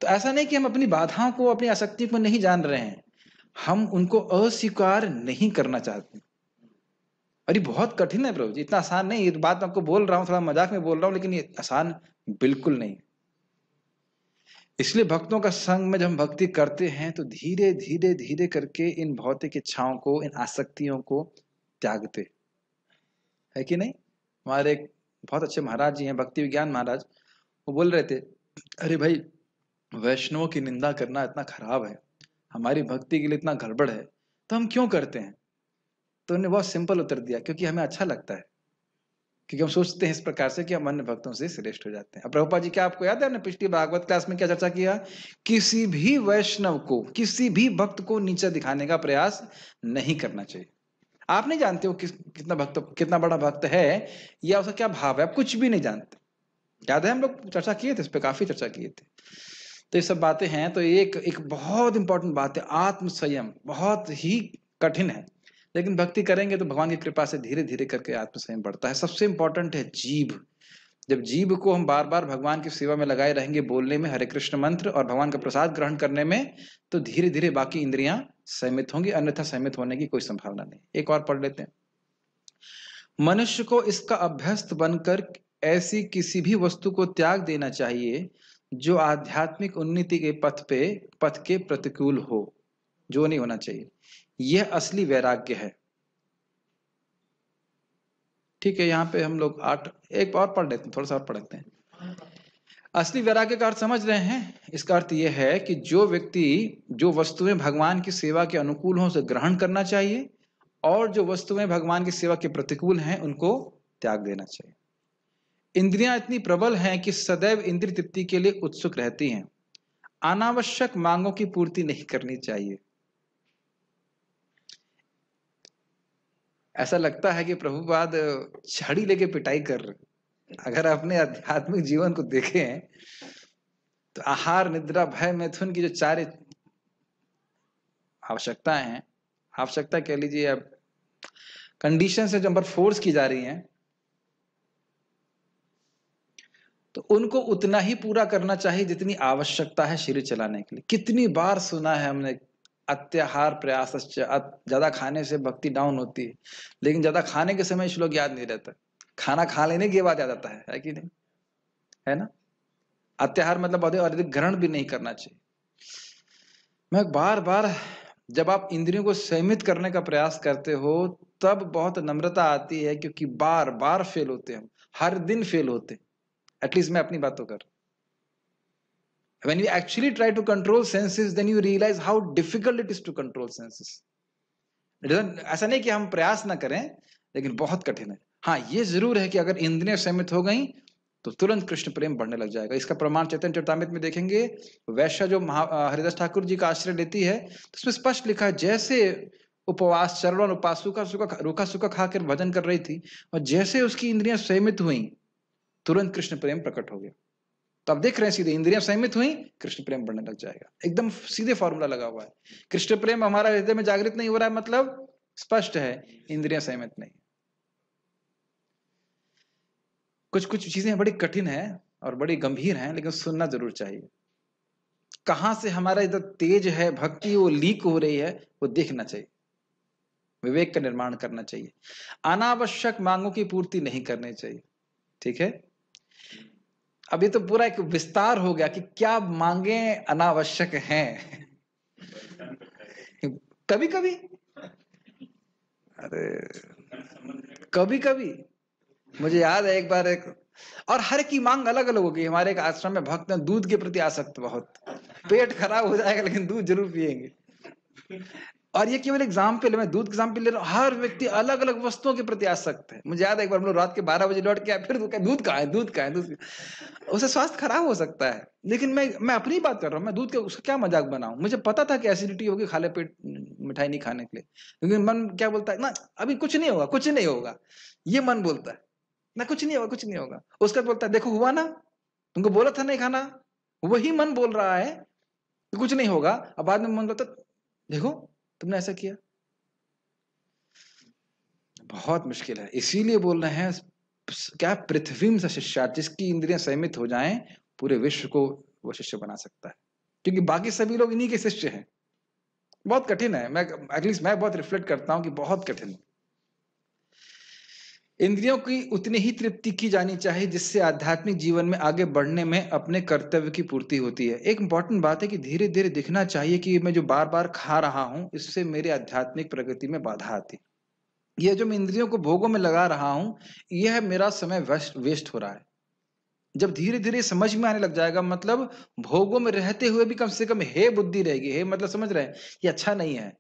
तो ऐसा नहीं कि हम अपनी बाधाओं को, अपनी आसक्ति को नहीं जान रहे हैं, हम उनको अस्वीकार नहीं करना चाहते। अरे बहुत कठिन है प्रभु जी, इतना आसान नहीं। ये बात मैं आपको बोल रहा हूँ, थोड़ा मजाक में बोल रहा हूँ, लेकिन ये आसान बिल्कुल नहीं। इसलिए भक्तों का संग में जब हम भक्ति करते हैं तो धीरे धीरे धीरे करके इन भौतिक इच्छाओं को, इन आसक्तियों को त्यागते है कि नहीं। हमारे एक बहुत अच्छे महाराज जी हैं, भक्ति विज्ञान महाराज, वो बोल रहे थे अरे भाई वैष्णवों की निंदा करना इतना खराब है, हमारी भक्ति के लिए इतना गड़बड़ है, तो हम क्यों करते हैं? तो उन्होंने बहुत सिंपल उत्तर दिया, क्योंकि हमें अच्छा लगता है, क्योंकि हम सोचते हैं इस प्रकार से कि हम अन्य भक्तों से श्रेष्ठ हो जाते हैं। अब प्रभुपाद जी, क्या आपको याद है हमने पिछली भागवत क्लास में क्या चर्चा किया? किसी भी वैष्णव को, किसी भी भक्त को नीचा दिखाने का प्रयास नहीं करना चाहिए। आप नहीं जानते हो कितना भक्त, कितना बड़ा भक्त है या उसका क्या भाव है, आप कुछ भी नहीं जानते। याद है हम लोग चर्चा किए थे, इस पर काफी चर्चा किए थे। तो ये सब बातें हैं। तो एक बहुत इंपॉर्टेंट बात है, आत्म संयम बहुत ही कठिन है, लेकिन भक्ति करेंगे तो भगवान की कृपा से धीरे धीरे करके आत्म संयम बढ़ता है। सबसे इंपॉर्टेंट है जीभ। जब जीव को हम बार बार भगवान की सेवा में लगाए रहेंगे, बोलने में हरे कृष्ण मंत्र और भगवान का प्रसाद ग्रहण करने में, तो धीरे धीरे बाकी इंद्रियां संयमित होंगी, अन्यथा संयमित होने की कोई संभावना नहीं। एक और पढ़ लेते हैं। मनुष्य को इसका अभ्यस्त बनकर ऐसी किसी भी वस्तु को त्याग देना चाहिए जो आध्यात्मिक उन्नति के पथ के प्रतिकूल हो, जो नहीं होना चाहिए। यह असली वैराग्य है। ठीक है, यहाँ पे हम लोग 8 एक और पढ़ लेते हैं, थोड़ा सा और पढ़ लेते हैं। असली वैराग्य का अर्थ समझ रहे हैं? इसका अर्थ यह है कि जो व्यक्ति जो वस्तुएं भगवान की सेवा के अनुकूल हों उसे ग्रहण करना चाहिए, और जो वस्तुएं भगवान की सेवा के प्रतिकूल हैं उनको त्याग देना चाहिए। इंद्रियां इतनी प्रबल हैं कि सदैव इंद्रिय तृप्ति के लिए उत्सुक रहती हैं। अनावश्यक मांगों की पूर्ति नहीं करनी चाहिए। ऐसा लगता है कि प्रभुपाद छड़ी लेके पिटाई कर रहे। अगर अपने आध्यात्मिक जीवन को देखें तो आहार, निद्रा, भय, मैथुन की जो 4 आवश्यकताएं हैं, आवश्यकता कह लीजिए, अब कंडीशन से जो नंबर फोर्स की जा रही हैं, तो उनको उतना ही पूरा करना चाहिए जितनी आवश्यकता है शरीर चलाने के लिए। कितनी बार सुना है हमने, अत्याहार प्रयास, ज्यादा खाने से भक्ति डाउन होती है, लेकिन ज्यादा खाने के समय श्लोक याद नहीं रहता, खाना खा लेने के बाद याद आता है कि नहीं? है ना? अत्याहार मतलब अधिक ग्रहण भी नहीं करना चाहिए। मैं बार बार, जब आप इंद्रियों को संयमित करने का प्रयास करते हो तब बहुत नम्रता आती है, क्योंकि बार बार फेल होते हैं, हर दिन फेल होते हैं। एटलीस्ट मैं अपनी बातों कर, when you actually try to control senses, then you realize how difficult it is to control senses. ऐसा नहीं कि हम प्रयास ना करें, लेकिन बहुत कठिन है। हाँ, ये जरूर है कि अगर इंद्रियां संयमित हो गई तो तुरंत कृष्ण प्रेम बढ़ने लग जाएगा। इसका प्रमाण चैतन्य चरितामृत में देखेंगे। वैश्य जो हरिदास ठाकुर जी का आश्रय लेती है, तो उसमें स्पष्ट लिखा है, जैसे उपवास चरण उपास रूखा सूखा खाकर भजन कर रही थी, और जैसे उसकी इंद्रियां संयमित हुई तुरंत कृष्ण प्रेम प्रकट हो गया। तो आप देख रहे हैं, सीधे इंद्रियां संयमित हुई, कृष्ण प्रेम बढ़ने लग जाएगा। एकदम सीधे फॉर्मूला लगा हुआ है। कृष्ण प्रेम हमारा हृदय में जागृत नहीं हो रहा है, मतलब स्पष्ट है इंद्रियां संयमित नहीं। कुछ चीजें बड़ी कठिन है और बड़ी गंभीर हैं, लेकिन सुनना जरूर चाहिए। कहां से हमारा इधर तेज है, भक्ति वो लीक हो रही है, वो देखना चाहिए। विवेक का निर्माण करना चाहिए। अनावश्यक मांगों की पूर्ति नहीं करनी चाहिए। ठीक है, अभी तो पूरा एक विस्तार हो गया कि क्या मांगे अनावश्यक हैं। कभी कभी, अरे कभी कभी मुझे याद है एक बार, और हर की मांग अलग अलग होगी। हमारे एक आश्रम में भक्त हैं, दूध के प्रति आसक्त, बहुत पेट खराब हो जाएगा लेकिन दूध जरूर पिएंगे। और ये केवल एग्जाम्पल है, मैं दूध एग्जाम्पल ले रहा हूँ। हर व्यक्ति अलग अलग वस्तुओं के प्रति आसक्त है। मुझे याद है एक बार हम लोग रात के 12 बजे लौट के आए, फिर दूध कहाँ है, दूध कहाँ है, दूध। उससे स्वास्थ्य खराब हो सकता है, लेकिन मैं अपनी बात कर रहा हूँ। मैं दूध के उसका क्या मजाक बनाऊं? मुझे पता था कि एसिडिटी होगी खाली पेट मिठाई नहीं खाने के लिए, लेकिन मन क्या बोलता है ना, अभी कुछ नहीं होगा, कुछ नहीं होगा। ये मन बोलता है ना, कुछ नहीं होगा, कुछ नहीं होगा। उसका बोलता है, देखो हुआ ना, तुमको बोला था नहीं खाना। वही मन बोल रहा है कि कुछ नहीं होगा, अब बाद में मन बोलता, देखो तुमने ऐसा किया। बहुत मुश्किल है। इसीलिए बोल रहे हैं, क्या पृथ्वी से शिष्यार्थ, जिसकी इंद्रियां संयमित हो जाएं, पूरे विश्व को वो शिष्य बना सकता है, क्योंकि बाकी सभी लोग इन्हीं के शिष्य हैं। बहुत कठिन है। एटलीस्ट मैं बहुत रिफ्लेक्ट करता हूं कि बहुत कठिन है। इंद्रियों की उतनी ही तृप्ति की जानी चाहिए जिससे आध्यात्मिक जीवन में आगे बढ़ने में अपने कर्तव्य की पूर्ति होती है। एक इंपॉर्टेंट बात है कि धीरे धीरे दिखना चाहिए कि मैं जो बार बार खा रहा हूं, इससे मेरे आध्यात्मिक प्रगति में बाधा आती है। यह जो मैं इंद्रियों को भोगों में लगा रहा हूं, यह मेरा समय वेस्ट हो रहा है। जब धीरे धीरे समझ में आने लग जाएगा, मतलब भोगों में रहते हुए भी कम से कम हे बुद्धि रहेगी, हे मतलब समझ रहे हैं ये अच्छा नहीं है,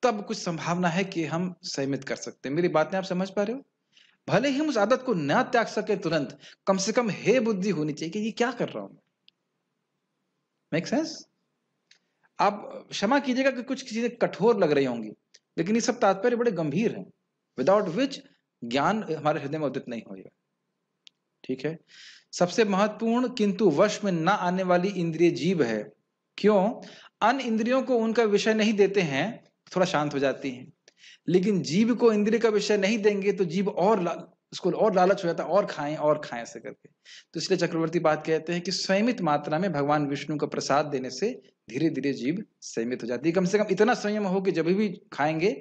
तब कुछ संभावना है कि हम संयमित कर सकते हैं। मेरी बातें आप समझ पा रहे हो? भले ही हम उस आदत को ना त्याग सके तुरंत, कम से कम हे बुद्धि होनी चाहिए कि ये क्या कर रहा हूं। Make sense? आप क्षमा कीजिएगा कि कुछ चीजें कठोर लग रही होंगी, लेकिन ये सब तात्पर्य बड़े गंभीर हैं, विदाउट विच ज्ञान हमारे हृदय में उदित नहीं होगा। ठीक है, सबसे महत्वपूर्ण किंतु वश में ना आने वाली इंद्रिय जीव है। क्यों? अन्य इंद्रियों को उनका विषय नहीं देते हैं, थोड़ा शांत हो जाती हैं, लेकिन जीव को इंद्रिय का विषय नहीं देंगे तो जीव और उसको और लालच हो जाता है, और खाएं ऐसे करके। तो इसलिए चक्रवर्ती बात कहते हैं कि संयमित मात्रा में भगवान विष्णु का प्रसाद देने से धीरे धीरे जीव संयमित हो जाती है। कम से कम इतना संयम हो कि जब भी खाएंगे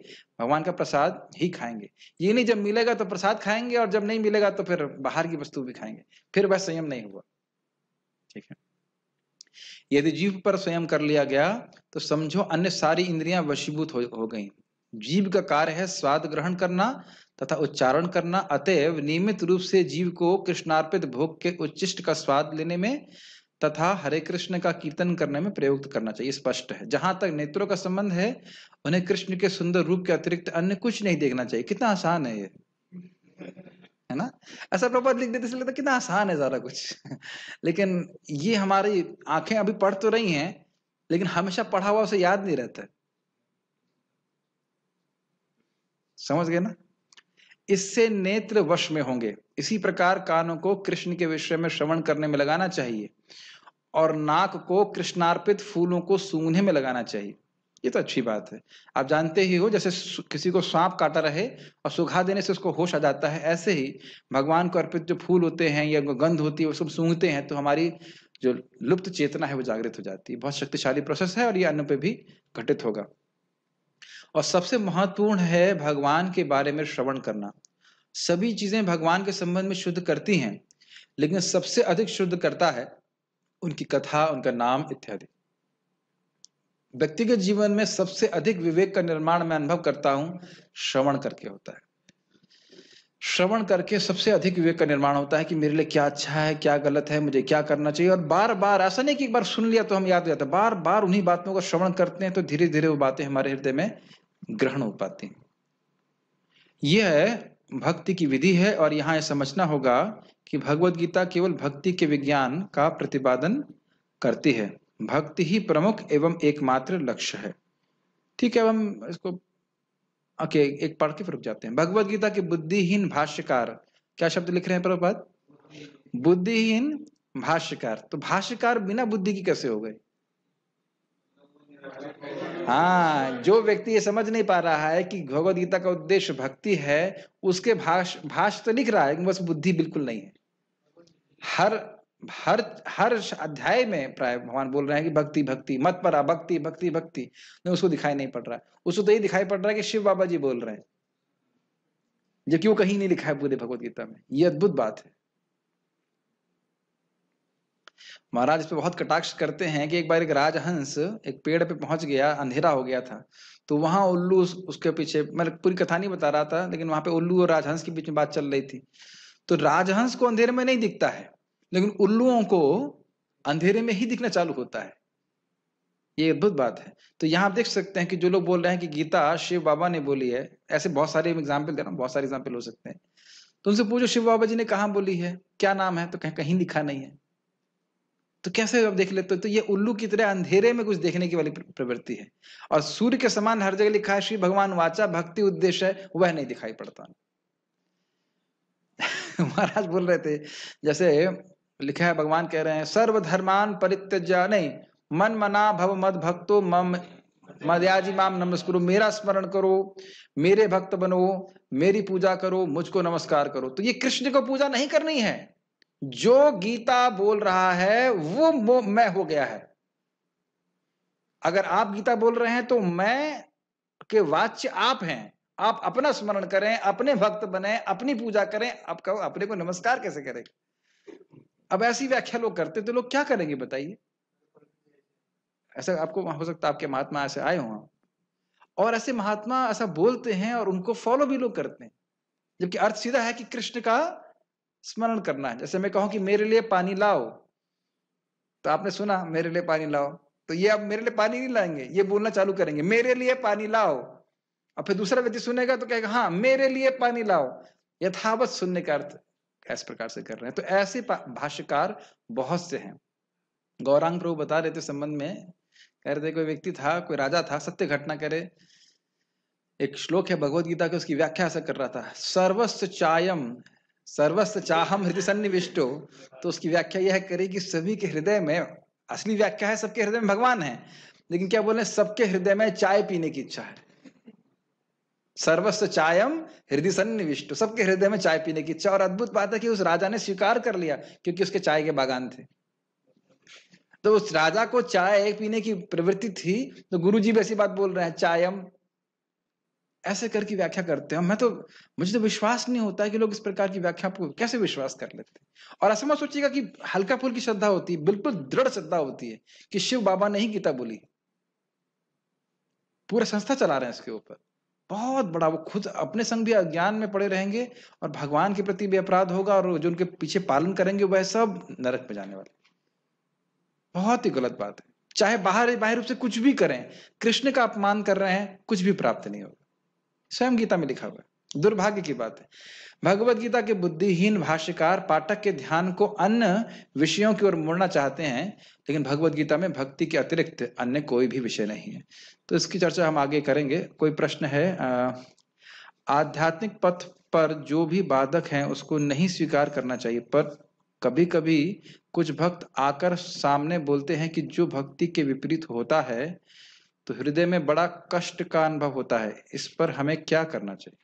भगवान का प्रसाद ही खाएंगे। ये नहीं जब मिलेगा तो प्रसाद खाएंगे और जब नहीं मिलेगा तो फिर बाहर की वस्तु भी खाएंगे, फिर वह संयम नहीं हुआ। ठीक है, यदि जीव पर संयम कर लिया गया तो समझो अन्य सारी इंद्रियां वशीभूत हो गई। जीव का कार्य है स्वाद ग्रहण करना तथा उच्चारण करना, अतएव नियमित रूप से जीव को कृष्णार्पित भोग के उच्चिष्ट का स्वाद लेने में तथा हरे कृष्ण का कीर्तन करने में प्रयुक्त करना चाहिए। स्पष्ट है। जहां तक नेत्रों का संबंध है, उन्हें कृष्ण के सुंदर रूप के अतिरिक्त अन्य कुछ नहीं देखना चाहिए। कितना आसान है ये, है ना? ऐसा प्रपद लिख देते लगता कितना आसान है सारा कुछ लेकिन ये हमारी आंखें अभी पढ़ तो रही हैं, लेकिन हमेशा पढ़ा हुआ उसे याद नहीं रहता। समझ गए ना? इससे नेत्र वश में होंगे। इसी प्रकार कानों को कृष्ण के विषय में श्रवण करने में लगाना चाहिए और नाक को कृष्णार्पित फूलों को सूंघने में लगाना चाहिए। ये तो अच्छी बात है। आप जानते ही हो, जैसे किसी को सांप काटा रहे और सुखा देने से उसको होश आ जाता है, ऐसे ही भगवान को अर्पित जो फूल होते हैं या गंध होती है उसको सूंघते हैं तो हमारी जो लुप्त चेतना है वो जागृत हो जाती है। बहुत शक्तिशाली प्रोसेस है और ये अन्य पे भी घटित होगा। और सबसे महत्वपूर्ण है भगवान के बारे में श्रवण करना। सभी चीजें भगवान के संबंध में शुद्ध करती हैं, लेकिन सबसे अधिक शुद्ध करता है उनकी कथा, उनका नाम इत्यादि। व्यक्तिगत जीवन में सबसे अधिक विवेक का निर्माण मैं अनुभव करता हूं श्रवण करके होता है। श्रवण करके सबसे अधिक विवेक का निर्माण होता है कि मेरे लिए क्या अच्छा है, क्या गलत है, मुझे क्या करना चाहिए। और बार बार, ऐसा नहीं कि एक बार सुन लिया तो हम याद हो जाता है, बार बार उन्हीं बातों का श्रवण करते हैं तो धीरे धीरे वो बातें हमारे हृदय में ग्रहण हो पाती हैं। यह भक्ति की विधि है और यहाँ यह समझना होगा कि भगवत गीता केवल भक्ति के विज्ञान का प्रतिपादन करती है। भक्ति ही प्रमुख एवं एकमात्र लक्ष्य है। ठीक है, हम इसको एक पढ़ के फिर रुक जाते हैं। भगवत गीता के बुद्धिहीन भाष्यकार, क्या शब्द लिख रहे हैं प्रभुपाद? बुद्धिहीन भाष्यकार। तो भाष्यकार बिना बुद्धि की कैसे हो गए? हाँ, जो व्यक्ति ये समझ नहीं पा रहा है कि भगवत गीता का उद्देश्य भक्ति है, उसके भाष्य तो लिख रहा है लेकिन बस बुद्धि बिल्कुल नहीं है। हर अध्याय में प्राय भगवान बोल रहे हैं कि भक्ति भक्ति मत परा, भक्ति भक्ति भक्ति, नहीं उसको दिखाई नहीं पड़ रहा है। उसको तो ये दिखाई पड़ रहा है कि शिव बाबा जी बोल रहे हैं, जबकि वो कहीं नहीं लिखा है पूरे भगवत गीता में। ये अद्भुत बात है। महाराज इस पे बहुत कटाक्ष करते हैं कि एक बार एक राजहंस एक पेड़ पे पहुंच गया, अंधेरा हो गया था, तो वहां उल्लू उसके पीछे, मैं पूरी कथा नहीं बता रहा था, लेकिन वहां पे उल्लू और राजहंस के बीच में बात चल रही थी। तो राजहंस को अंधेरे में नहीं दिखता है, लेकिन उल्लुओं को अंधेरे में ही दिखना चालू होता है। ये अद्भुत बात है। तो यहाँ आप देख सकते हैं कि जो लोग बोल रहे हैं कि गीता शिव बाबा ने बोली है, ऐसे बहुत सारे एग्जाम्पल दे रहा हूं, बहुत सारे एग्जाम्पल हो सकते हैं। तो उनसे पूछो शिव बाबा जी ने कहाँ बोली है, क्या नाम है, तो कहीं लिखा नहीं है। तो कैसे आप देख लेते हो? तो ये उल्लू की तरह अंधेरे में कुछ देखने की वाली प्रवृत्ति है। और सूर्य के समान हर जगह लिखा है श्री भगवान वाचा भक्ति उद्देश्य है, वह नहीं दिखाई पड़ता। महाराज बोल रहे थे, जैसे लिखा है, भगवान कह रहे हैं सर्वधर्मान परित्यज्य, नहीं, मन मना भव मद भक्तो मम मदयाजी माम नमस्कुरु, मेरा स्मरण करो, मेरे भक्त बनो, मेरी पूजा करो, मुझको नमस्कार करो। तो ये कृष्ण को पूजा नहीं करनी है। जो गीता बोल रहा है वो मैं हो गया है। अगर आप गीता बोल रहे हैं तो मैं के वाच्य आप हैं। आप अपना स्मरण करें, अपने भक्त बने, अपनी पूजा करें। आप कहो अपने को नमस्कार कैसे करें? अब ऐसी व्याख्या लोग करते तो लोग क्या करेंगे बताइए? ऐसा आपको हो सकता है आपके महात्मा ऐसे आए हों, और ऐसे महात्मा ऐसा बोलते हैं और उनको फॉलो भी लोग करते हैं, जबकि अर्थ सीधा है कि कृष्ण का स्मरण करना है। जैसे मैं कहूं कि मेरे लिए पानी लाओ, तो आपने सुना मेरे लिए पानी लाओ, तो ये अब मेरे लिए पानी नहीं लाएंगे, ये बोलना चालू करेंगे मेरे लिए पानी लाओ। और फिर दूसरा व्यक्ति सुनेगा तो कहेगा हाँ मेरे लिए पानी लाओ। यथावत सुनने का अर्थ इस प्रकार से कर रहे हैं। तो ऐसे भाष्यकार बहुत से हैं। गौरांग प्रभु बता रहे थे संबंध में, कह रहे थे कोई व्यक्ति था, कोई राजा था, सत्य घटना करे। एक श्लोक है भगवत गीता के, उसकी व्याख्या ऐसा कर रहा था, सर्वस्व चायम सर्वस्व चाहम हृदय सन्निविष्टो। तो उसकी व्याख्या यह करी कि सभी के हृदय में, असली व्याख्या है सबके हृदय में भगवान है, लेकिन क्या बोले, सबके हृदय में चाय पीने की इच्छा है। सर्वस्व चायम हृदय सन्निविष्ट, सबके हृदय में चाय पीने की इच्छा। और अद्भुत बात है कि उस राजा ने स्वीकार कर लिया क्योंकि उसके चाय के बागान थे। तो उस राजा को चाय पीने की प्रवृत्ति थी, तो गुरुजी भी ऐसी बात बोल रहे हैं, चायम ऐसे करके व्याख्या करते हैं। मुझे तो विश्वास नहीं होता है कि लोग इस प्रकार की व्याख्या को कैसे विश्वास कर लेते हैं। और ऐसा मत सोचिएगा कि हल्का फुल्की श्रद्धा होती है, बिल्कुल दृढ़ श्रद्धा होती है कि शिव बाबा ने ही गीता बोली, पूरा संस्था चला रहे हैं इसके ऊपर, बहुत बड़ा। वो खुद अपने संग भी अज्ञान में पड़े रहेंगे और भगवान के प्रति भी अपराध होगा, और जो उनके पीछे पालन करेंगे वह सब नरक में जाने वाले। बहुत ही गलत बात है। चाहे बाहर रूप से कुछ भी करें, कृष्ण का अपमान कर रहे हैं, कुछ भी प्राप्त नहीं होगा। स्वयं गीता में लिखा हुआ है। दुर्भाग्य की बात है, भगवत गीता के बुद्धिहीन भाष्यकार पाठक के ध्यान को अन्य विषयों की ओर मोड़ना चाहते हैं, लेकिन भगवत गीता में भक्ति के अतिरिक्त अन्य कोई भी विषय नहीं है। तो इसकी चर्चा हम आगे करेंगे। कोई प्रश्न है? आध्यात्मिक पथ पर जो भी बाधक हैं उसको नहीं स्वीकार करना चाहिए, पर कभी कभी कुछ भक्त आकर सामने बोलते हैं कि जो भक्ति के विपरीत होता है तो हृदय में बड़ा कष्ट का अनुभव होता है, इस पर हमें क्या करना चाहिए?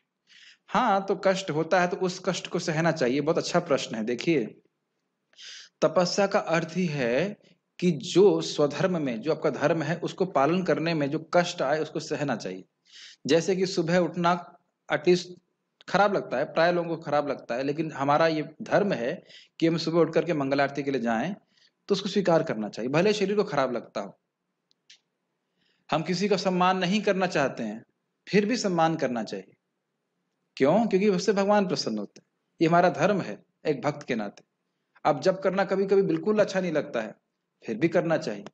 हाँ, तो कष्ट होता है तो उस कष्ट को सहना चाहिए। बहुत अच्छा प्रश्न है। देखिए, तपस्या का अर्थ ही है कि जो स्वधर्म में, जो आपका धर्म है, उसको पालन करने में जो कष्ट आए उसको सहना चाहिए। जैसे कि सुबह उठना एटलीस्ट खराब लगता है, प्राय लोगों को खराब लगता है, लेकिन हमारा ये धर्म है कि हम सुबह उठ करके मंगल आरती के लिए जाएं, तो उसको स्वीकार करना चाहिए, भले शरीर को खराब लगता हो। हम किसी का सम्मान नहीं करना चाहते हैं, फिर भी सम्मान करना चाहिए। क्यों? क्योंकि उससे भगवान प्रसन्न होते हैं। ये हमारा धर्म है एक भक्त के नाते। अब जब करना कभी कभी बिल्कुल अच्छा नहीं लगता है, फिर भी करना चाहिए।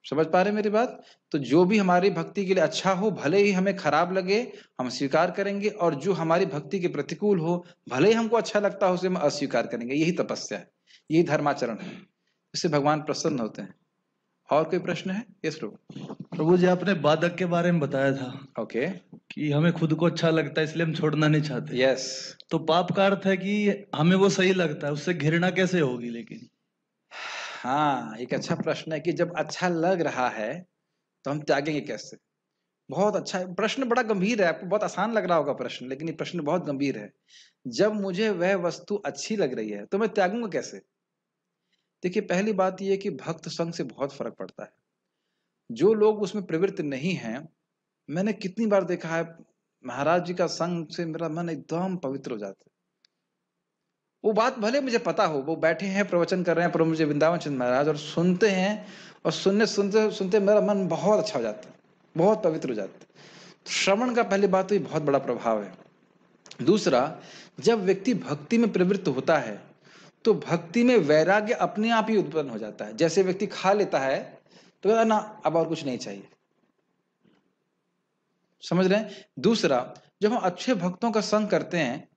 समझ पा रहे मेरी बात? तो जो भी हमारी भक्ति के लिए अच्छा हो, भले ही हमें खराब लगे, हम स्वीकार करेंगे, और जो हमारी भक्ति के प्रतिकूल हो, भले ही हमको अच्छा लगता हो, उसे हम अस्वीकार करेंगे। यही तपस्या है, यही धर्माचरण है, इससे भगवान प्रसन्न होते हैं। और कोई प्रश्न है? यस प्रभु। प्रभु जी, आपने बाधक के बारे में बताया था। ओके। कि हमें खुद को अच्छा लगता है इसलिए हम छोड़ना नहीं चाहते। यस। तो पाप का अर्थ है कि हमें वो सही लगता है, उससे घृणा कैसे होगी? लेकिन हाँ, एक अच्छा प्रश्न है कि जब अच्छा लग रहा है तो हम त्यागेंगे कैसे? बहुत अच्छा प्रश्न, बड़ा गंभीर है। आपको बहुत आसान लग रहा होगा प्रश्न, लेकिन ये प्रश्न बहुत गंभीर है। जब मुझे वह वस्तु अच्छी लग रही है तो मैं त्यागूंगा कैसे? देखिए, पहली बात यह है कि भक्त संग से बहुत फर्क पड़ता है। जो लोग उसमें प्रवृत्त नहीं हैं, मैंने कितनी बार देखा है, महाराज जी का संग से मेरा मन एकदम पवित्र हो जाता है। वो बात भले मुझे पता हो, वो बैठे हैं प्रवचन कर रहे हैं प्रभु जी वृंदावन चंद्र महाराज, और सुनते हैं, और सुनते सुनते मेरा मन बहुत अच्छा हो जाता है, बहुत पवित्र हो जाता है। श्रवण का पहली बात तो ये बहुत बड़ा प्रभाव है। दूसरा, जब व्यक्ति भक्ति में प्रवृत्त होता है तो भक्ति में वैराग्य अपने आप ही उत्पन्न हो जाता है। जैसे व्यक्ति खा लेता है तो कहता ना, अब और कुछ नहीं चाहिए। समझ रहे हैं? दूसरा, जब हम अच्छे भक्तों का संग करते हैं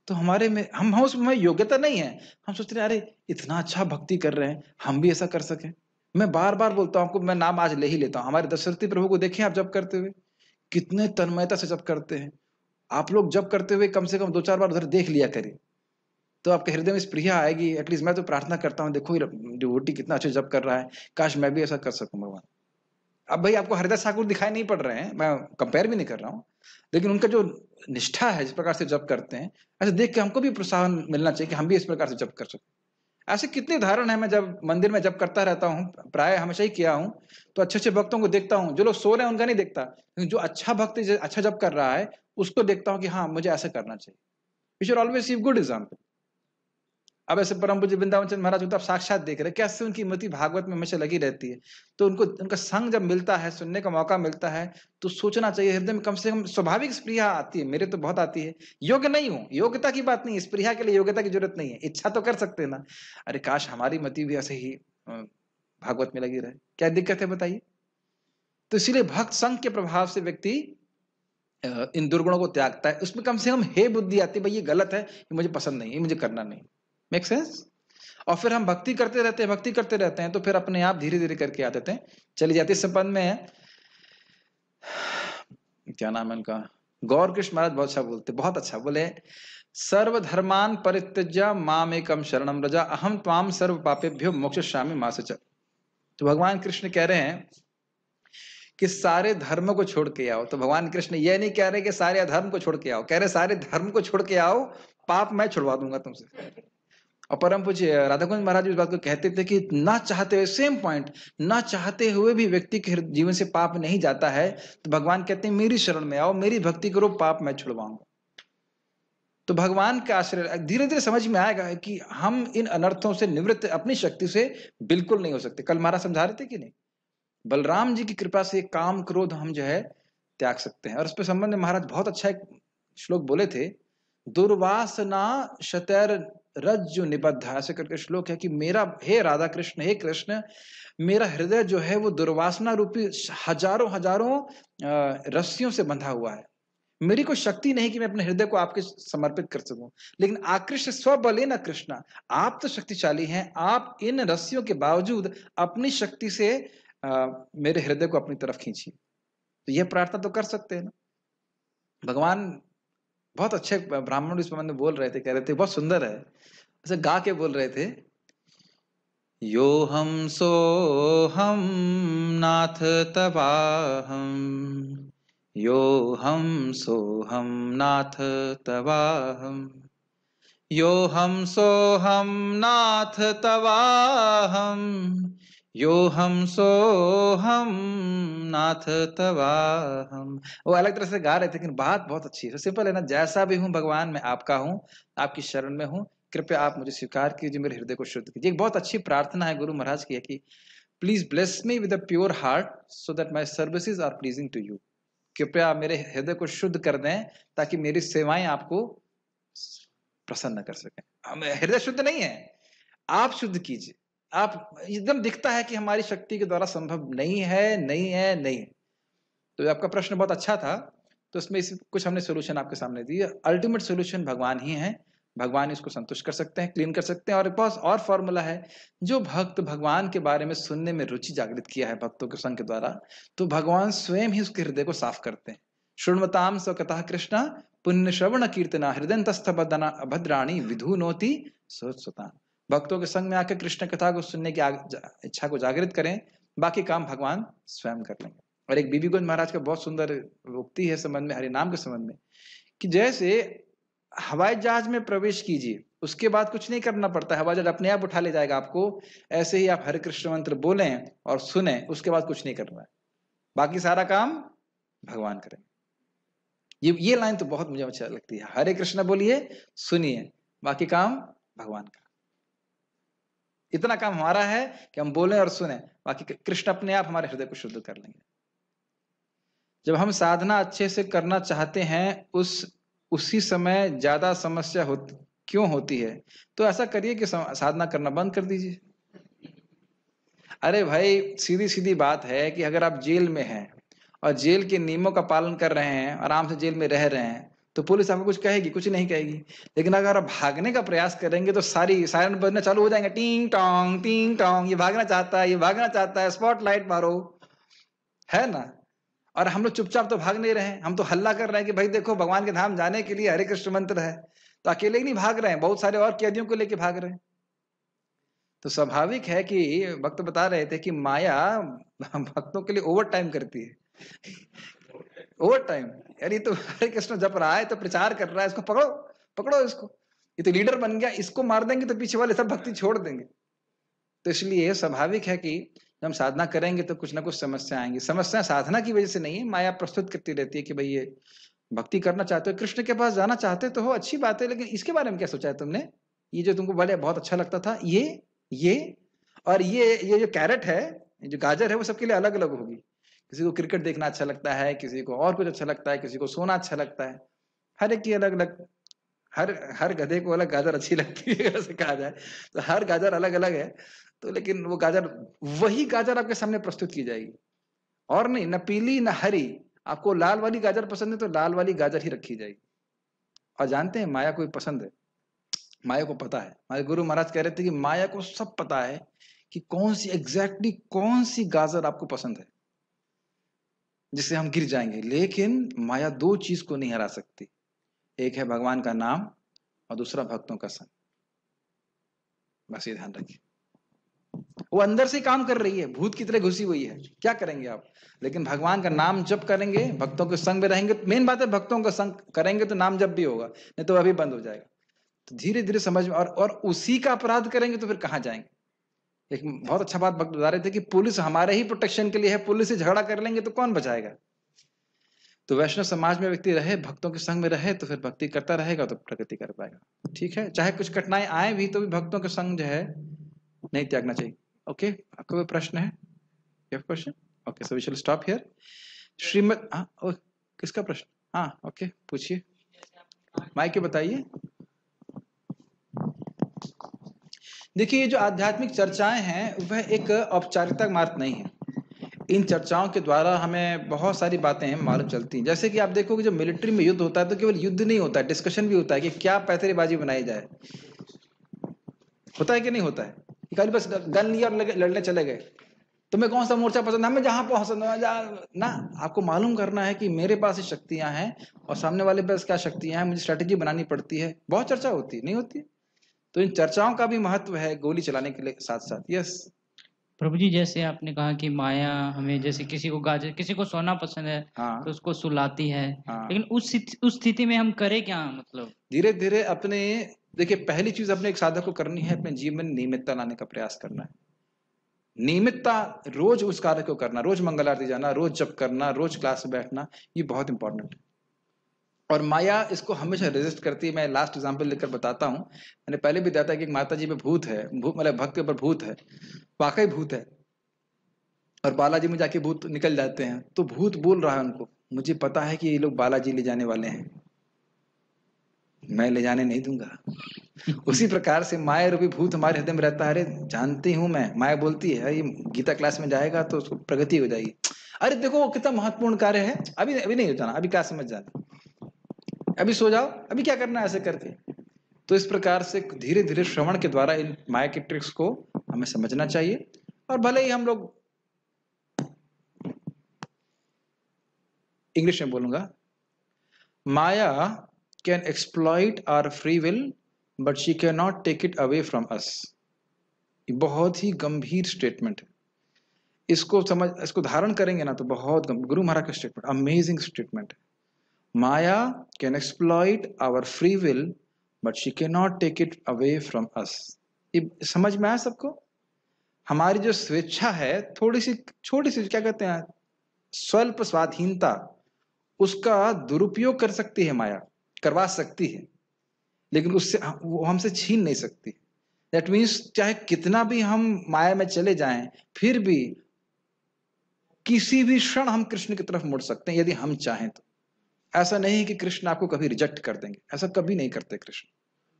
तो हमारे में हम उसमें योग्यता नहीं है, हम सोचते हैं अरे इतना अच्छा भक्ति कर रहे हैं, हम भी ऐसा कर सके। मैं बार बार बोलता हूं आपको, मैं नाम आज ले ही लेता हूं, हमारे दशरथी प्रभु को देखें आप जब करते हुए, कितने तन्मयता से जब करते हैं। आप लोग जब करते हुए कम से कम 2-4 बार उधर देख लिया करिए, तो आपके हृदय में स्प्रिया आएगी। एटलीस्ट मैं तो प्रार्थना करता हूँ, देखो डिवोटी कितना अच्छा जप कर रहा है, काश मैं भी ऐसा कर सकूं भगवान। अब भाई आपको हरिदास ठाकुर दिखाई नहीं पड़ रहे हैं, मैं कंपेयर भी नहीं कर रहा हूँ, लेकिन उनका जो निष्ठा है, जिस प्रकार से जप करते हैं, ऐसे देख के हमको भी प्रोत्साहन मिलना चाहिए कि हम भी इस प्रकार से जप कर सकें। ऐसे कितने उदाहरण है। मैं जब मंदिर में जप करता रहता हूँ, प्राय हमेशा ही किया हूँ, तो अच्छे अच्छे भक्तों को देखता हूँ। जो लोग सो रहे हैं उनका नहीं देखता, लेकिन जो अच्छा भक्त अच्छा जप कर रहा है उसको देखता हूँ कि हाँ मुझे ऐसा करना चाहिए। We should always give good example. अब ऐसे परम पूज्य वृंदावन चंद्र महाराज तो आप साक्षात देख रहे हैं, कैसे उनकी मति भागवत में हमेशा लगी रहती है। तो उनको उनका संग जब मिलता है, सुनने का मौका मिलता है, तो सोचना चाहिए हृदय में कम से कम स्वाभाविक स्प्रिया आती है। मेरे तो बहुत आती है। योग्य नहीं हूं, योग्यता की बात नहीं है, स्प्रिया के लिए योग्यता की जरूरत नहीं है, इच्छा तो कर सकते हैं ना। अरे काश हमारी मति भी ऐसे ही भागवत में लगी रहे, क्या दिक्कत है बताइए? तो इसीलिए भक्त संग के प्रभाव से व्यक्ति इन दुर्गुणों को त्यागता है। उसमें कम से कम हे बुद्धि आती है, भाई ये गलत है, ये मुझे पसंद नहीं, ये मुझे करना नहीं। Make sense? और फिर हम भक्ति करते रहते हैं तो फिर अपने आप धीरे धीरे करके आते हैं, चली जाती। संपन्न में है, क्या नाम है उनका, गौर कृष्ण महाराज बहुत अच्छा बोलते, बहुत अच्छा बोले, सर्वधर्मान परित्यज्य मामेकम शरणम व्रज अहम त्वाम सर्व पापेभ्यो मोक्षयिष्यामि मा शुचः। तो भगवान कृष्ण कह रहे हैं कि सारे धर्म को छोड़ के आओ, तो भगवान कृष्ण ये नहीं कह रहे कि सारे अधर्म को छोड़ के आओ, कह रहे सारे धर्म को छोड़ के आओ, पाप मैं छुड़वा दूंगा तुमसे। और परम पूज्य राधा कुंज महाराज इस बात को कहते थे कि ना चाहते हुए, सेम पॉइंट, ना चाहते हुए भी व्यक्ति के जीवन से पाप नहीं जाता है, तो भगवान कहते हैं मेरी शरण में आओ, मेरी भक्ति करो, पाप मैं छुड़वाऊंगा। तो भगवान का आश्रय धीरे धीरे समझ में आएगा कि हम इन अनर्थों से निवृत्त अपनी शक्ति से बिल्कुल नहीं हो सकते। कल महाराज समझा रहे थे कि नहीं, बलराम जी की कृपा से काम क्रोध हम जो है त्याग सकते हैं। और उस पर संबंध में महाराज बहुत अच्छा एक श्लोक बोले थे, दुर्वासना शतैर रज्जु निबद्ध, ऐसे करके श्लोक है कि मेरा, हे राधा कृष्ण, हे कृष्ण, मेरा हृदय जो है वो दुर्वासना रूपी हजारों हजारों रस्सियों से बंधा हुआ है। मेरी कोई शक्ति नहीं कि मैं अपने हृदय को आपके समर्पित कर सकूं, लेकिन आकृष्ट स्वबले न कृष्णा, आप तो शक्तिशाली हैं, आप इन रस्सियों के बावजूद अपनी शक्ति से मेरे हृदय को अपनी तरफ खींचिए। तो यह प्रार्थना तो कर सकते हैं ना। भगवान बहुत अच्छे ब्राह्मण इस संबंध में बोल रहे थे, कह रहे थे बहुत सुंदर है, ऐसे गा के बोल रहे थे, यो हम सो हम नाथ तवाहम, यो हम सो हम नाथ तवाहम, यो हम सो हम नाथ तवाहम, यो हम सो हम नाथ तवाहम। वो अलग तरह से गा रहे थे, लेकिन बात बहुत अच्छी है, सिंपल है ना, जैसा भी हूं भगवान मैं आपका हूं, आपकी शरण में हूं, कृपया आप मुझे स्वीकार कीजिए, मेरे हृदय को शुद्ध कीजिए। एक बहुत अच्छी प्रार्थना है गुरु महाराज की है कि please bless me with a pure heart so that my services are pleasing to you. कृपया मेरे हृदय को शुद्ध कर दें ताकि मेरी सेवाएं आपको प्रसन्न कर सकें। हृदय शुद्ध नहीं है, आप शुद्ध कीजिए। आप एकदम दिखता है कि हमारी शक्ति के द्वारा संभव नहीं है, नहीं है, नहीं है। तो आपका प्रश्न बहुत अच्छा था, तो इसमें कुछ हमने सोल्यूशन आपके सामने दी। अल्टीमेट सोल्यूशन भगवान ही है, भगवान इसको संतुष्ट कर सकते हैं, क्लीन कर सकते हैं। और एक बहुत और फॉर्मूला है, जो भक्त भगवान के बारे में सुनने में रुचि जागृत किया है भक्तों के संग के द्वारा, तो भगवान स्वयं ही उसके हृदय को साफ करते हैं। शृण्वताम स्वकतः कृष्ण पुण्य श्रवण कीर्तना हृदयंतस्थ भद्राणी विधुनोति सोत्सतान। भक्तों के संग में आकर कृष्ण कथा को सुनने की इच्छा को जागृत करें, बाकी काम भगवान स्वयं कर लेंगे। और एक बीबी गोविंद महाराज का बहुत सुंदर उक्ति है संबंध में, हरि नाम के संबंध में, कि जैसे हवाई जहाज में प्रवेश कीजिए, उसके बाद कुछ नहीं करना पड़ता, हवाई जहाज अपने आप उठा ले जाएगा आपको, ऐसे ही आप हरे कृष्ण मंत्र बोलें और सुने, उसके बाद कुछ नहीं करना है, बाकी सारा काम भगवान करेंगे। ये लाइन तो बहुत मुझे अच्छा लगती है, हरे कृष्ण बोलिए, सुनिए, बाकी काम भगवान का। इतना काम हमारा है कि हम बोलें और सुने, बाकी कृष्ण अपने आप हमारे हृदय को शुद्ध कर लेंगे। जब हम साधना अच्छे से करना चाहते हैं, उसी समय ज्यादा समस्या क्यों होती है? तो ऐसा करिए कि साधना करना बंद कर दीजिए। अरे भाई, सीधी सीधी बात है कि अगर आप जेल में हैं और जेल के नियमों का पालन कर रहे हैं, आराम से जेल में रह रहे हैं, तो पुलिस आपको कुछ कहेगी? कुछ नहीं कहेगी। लेकिन अगर आप भागने का प्रयास करेंगे तो सारी सायरन बजना चालू हो जाएंगे, टिंग टोंग, ये भागना चाहता है, ये भागना चाहता है, स्पॉटलाइट मारो, है ना। और हम लोग चुपचाप तो भाग नहीं रहे हैं, हम तो हल्ला कर रहे हैं कि भाई देखो, भगवान के धाम जाने के लिए हरे कृष्ण मंत्र है। तो अकेले ही नहीं भाग रहे हैं, बहुत सारे और कैदियों को लेके भाग रहे हैं। तो स्वाभाविक है कि भक्त बता रहे थे कि माया भक्तों के लिए ओवर टाइम करती है। ओवर टाइम, यार ये तो हरे कृष्ण जप रहा है, तो प्रचार कर रहा है, इसको पकड़ो पकड़ो, इसको, ये तो लीडर बन गया, इसको मार देंगे तो पीछे वाले सब भक्ति छोड़ देंगे। तो इसलिए स्वाभाविक है कि जब हम साधना करेंगे तो कुछ ना कुछ समस्या आएंगी। समस्या साधना की वजह से नहीं है, माया प्रस्तुत करती रहती है कि भाई ये भक्ति करना चाहते हो, कृष्ण के पास जाना चाहते तो हो, अच्छी बात है, लेकिन इसके बारे में क्या सोचा है तुमने? ये जो तुमको बोले बहुत अच्छा लगता था, ये और ये जो कैरेट है, जो गाजर है, वो सबके लिए अलग अलग होगी। किसी को क्रिकेट देखना अच्छा लगता है, किसी को और कुछ अच्छा लगता है, किसी को सोना अच्छा लगता है, हर एक की अलग अलग, हर गधे को अलग गाजर अच्छी लगती है ऐसे कहा जाए तो हर गाजर अलग अलग है। तो लेकिन वो गाजर, वही गाजर आपके सामने प्रस्तुत की जाएगी, और नहीं, न पीली न हरी। आपको लाल वाली गाजर पसंद है तो लाल वाली गाजर ही रखी जाएगी। और जानते हैं माया को पसंद है, माया को पता है। हमारे गुरु महाराज कह रहे थे कि माया को सब पता है कि एग्जैक्टली कौन सी गाजर आपको पसंद है जिससे हम गिर जाएंगे। लेकिन माया दो चीज को नहीं हरा सकती, एक है भगवान का नाम और दूसरा भक्तों का संग। बस ये ध्यान रखिए। वो अंदर से काम कर रही है, भूत की तरह घुसी हुई है, क्या करेंगे आप? लेकिन भगवान का नाम जप करेंगे, भक्तों के संग में रहेंगे। मेन बात है भक्तों का संग करेंगे तो नाम जप भी होगा, नहीं तो अभी बंद हो जाएगा। तो धीरे धीरे समझ में, और उसी का अपराध करेंगे तो फिर कहाँ जाएंगे? एक बहुत अच्छा बात भक्त बता रहे थे कि पुलिस हमारे ही प्रोटेक्शन के लिए है, पुलिस से झगड़ा कर लेंगे तो कौन बचाएगा? तो वैष्णव समाज में व्यक्ति रहे, भक्तों के संग में रहे, तो फिर भक्ति करता रहेगा तो प्रगति कर पाएगा। ठीक है, चाहे कुछ कठिनाई आए भी तो भी भक्तों के संग जो है नहीं त्यागना चाहिए। ओके, आपका कोई प्रश्न है? You have question? Okay, so we shall stop here. Shrimad किसका प्रश्न? हाँ, ओके, पूछिए, माइक बताइए। देखिए, ये जो आध्यात्मिक चर्चाएं हैं वह एक औपचारिकता मात्र नहीं है। इन चर्चाओं के द्वारा हमें बहुत सारी बातें मालूम चलती हैं। जैसे कि आप देखोगे जब मिलिट्री में युद्ध होता है तो केवल युद्ध नहीं होता है, डिस्कशन भी होता है कि क्या पैतरेबाजी बनाई जाए। होता है कि नहीं होता है? कल बस गन लिया और लड़ने चले गए, तुम्हें कौन सा मोर्चा पसंद है, हमें जहां पसंद ना। आपको मालूम करना है कि मेरे पास ये शक्तियां हैं और सामने वाले पास क्या शक्तियां हैं, मुझे स्ट्रेटेजी बनानी पड़ती है। बहुत चर्चा होती है, नहीं होती है? तो इन चर्चाओं का भी महत्व है गोली चलाने के लिए साथ साथ। यस प्रभु जी, जैसे आपने कहा कि माया हमें, जैसे किसी को गाजर, किसी को सोना पसंद है, हाँ, तो उसको सुलाती है। हाँ। लेकिन उस स्थिति में हम करें क्या? मतलब धीरे धीरे अपने, देखिए पहली चीज अपने एक साधक को करनी है, अपने जीवन में नियमितता लाने का प्रयास करना है। नियमितता, रोज उस कार्य को करना, रोज मंगल आरती जाना, रोज जप करना, रोज क्लास में बैठना, ये बहुत इंपॉर्टेंट है। और माया इसको हमेशा रेजिस्ट करती है। मैं लास्ट एग्जांपल लेकर बताता हूँ। मैंने पहले भी बताया कि एक माता जी पे भूत है, मतलब भक्त के ऊपर भूत है, वाकई भूत है, और बालाजी में जाके भूत निकल जाते हैं। तो भूत बोल रहा है उनको, मुझे पता है कि ये लोग बालाजी ले जाने वाले हैं, मैं ले जाने नहीं दूंगा। उसी प्रकार से माया रूपी भूत हमारे हृदय में रहता है। अरे जानती हूं मैं, माया बोलती है ये गीता क्लास में जाएगा तो उसको प्रगति हो जाएगी। अरे देखो वो कितना महत्वपूर्ण कार्य है, अभी अभी नहीं हो जाना, अभी क्या समझ जाना, अभी सो जाओ, अभी क्या करना है, ऐसे करके। तो इस प्रकार से धीरे धीरे श्रवण के द्वारा इन माया के ट्रिक्स को हमें समझना चाहिए। और भले ही हम लोग, इंग्लिश में बोलूंगा, Maya can exploit our free will but she can not take it away from us. बहुत ही गंभीर स्टेटमेंट है। इसको धारण करेंगे ना तो बहुत गुरु महाराज का स्टेटमेंट, अमेजिंग स्टेटमेंट है। Maya can exploit our free will but she can not take it away from us. ये समझ में आया सबको? हमारी जो स्वेच्छा है, थोड़ी सी छोटी सी, क्या कहते हैं, स्वल्प स्वाधीनता, उसका दुरुपयोग कर सकती है माया, करवा सकती है, लेकिन उससे वो हमसे छीन नहीं सकती। दैट मीन्स चाहे कितना भी हम माया में चले जाएं, फिर भी किसी भी क्षण हम कृष्ण की तरफ मुड़ सकते हैं यदि हम चाहें तो। ऐसा नहीं है कि कृष्ण आपको कभी रिजेक्ट कर देंगे, ऐसा कभी नहीं करते कृष्ण,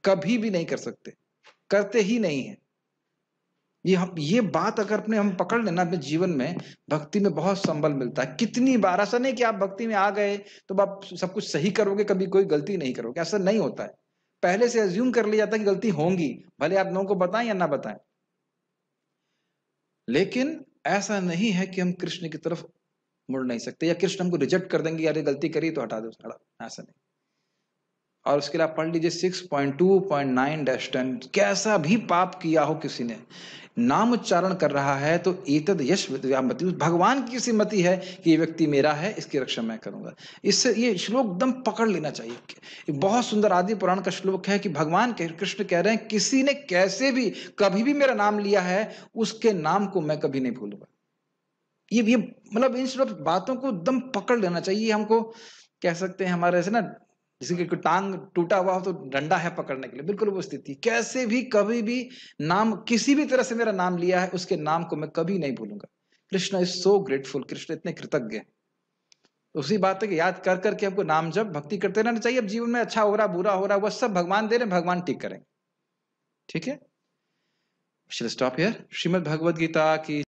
कभी भी नहीं कर सकते, करते ही नहीं है। ये बात अगर हम पकड़ लेना अपने जीवन में, भक्ति में बहुत संबल मिलता है। कितनी बार, ऐसा नहीं कि आप भक्ति में आ गए तो आप सब कुछ सही करोगे, कभी कोई गलती नहीं करोगे, ऐसा नहीं होता है। पहले से अज्यूम कर लिया जाता है कि गलती होंगी, भले आप लोगों को बताएं या ना बताएं। लेकिन ऐसा नहीं है कि हम कृष्ण की तरफ मुड़ नहीं सकते, या कृष्ण हमको रिजेक्ट कर देंगे, यार गलती करी तो हटा दो, ऐसा नहीं। और उसके लिए आप पढ़ लीजिए 6.2.9-10, कैसा भी पाप किया हो किसी ने, नाम उच्चारण कर रहा है तो एतद यश व्यामति, भगवान की मति है कि ये व्यक्ति मेरा है, इसकी रक्षा मैं करूंगा। इससे ये श्लोक एकदम पकड़ लेना चाहिए। एक बहुत सुंदर आदि पुराण का श्लोक है कि भगवान कृष्ण कह रहे हैं, किसी ने कैसे भी कभी भी मेरा नाम लिया है, उसके नाम को मैं कभी नहीं भूलूंगा। ये मतलब इन सब बातों को एकदम पकड़ लेना चाहिए। हमको कह सकते हैं हमारे ऐसे ना, जैसे कि टांग टूटा हुआ हो तो डंडा है पकड़ने के लिए, बिल्कुल वो स्थिति। कैसे भी कभी भी नाम, किसी भी तरह से मेरा नाम लिया है, उसके नाम को मैं कभी नहीं भूलूंगा। Krishna is so grateful, Krishna इतने कृतज्ञ हैं। उसी बात है कि याद कर करके हमको नाम जब भक्ति करते रहना चाहिए। अब जीवन में अच्छा हो रहा, बुरा हो रहा, वह सब भगवान दे रहे, भगवान ठीक करेंगे। ठीक है, स्टॉप हियर। श्रीमद् भगवद गीता की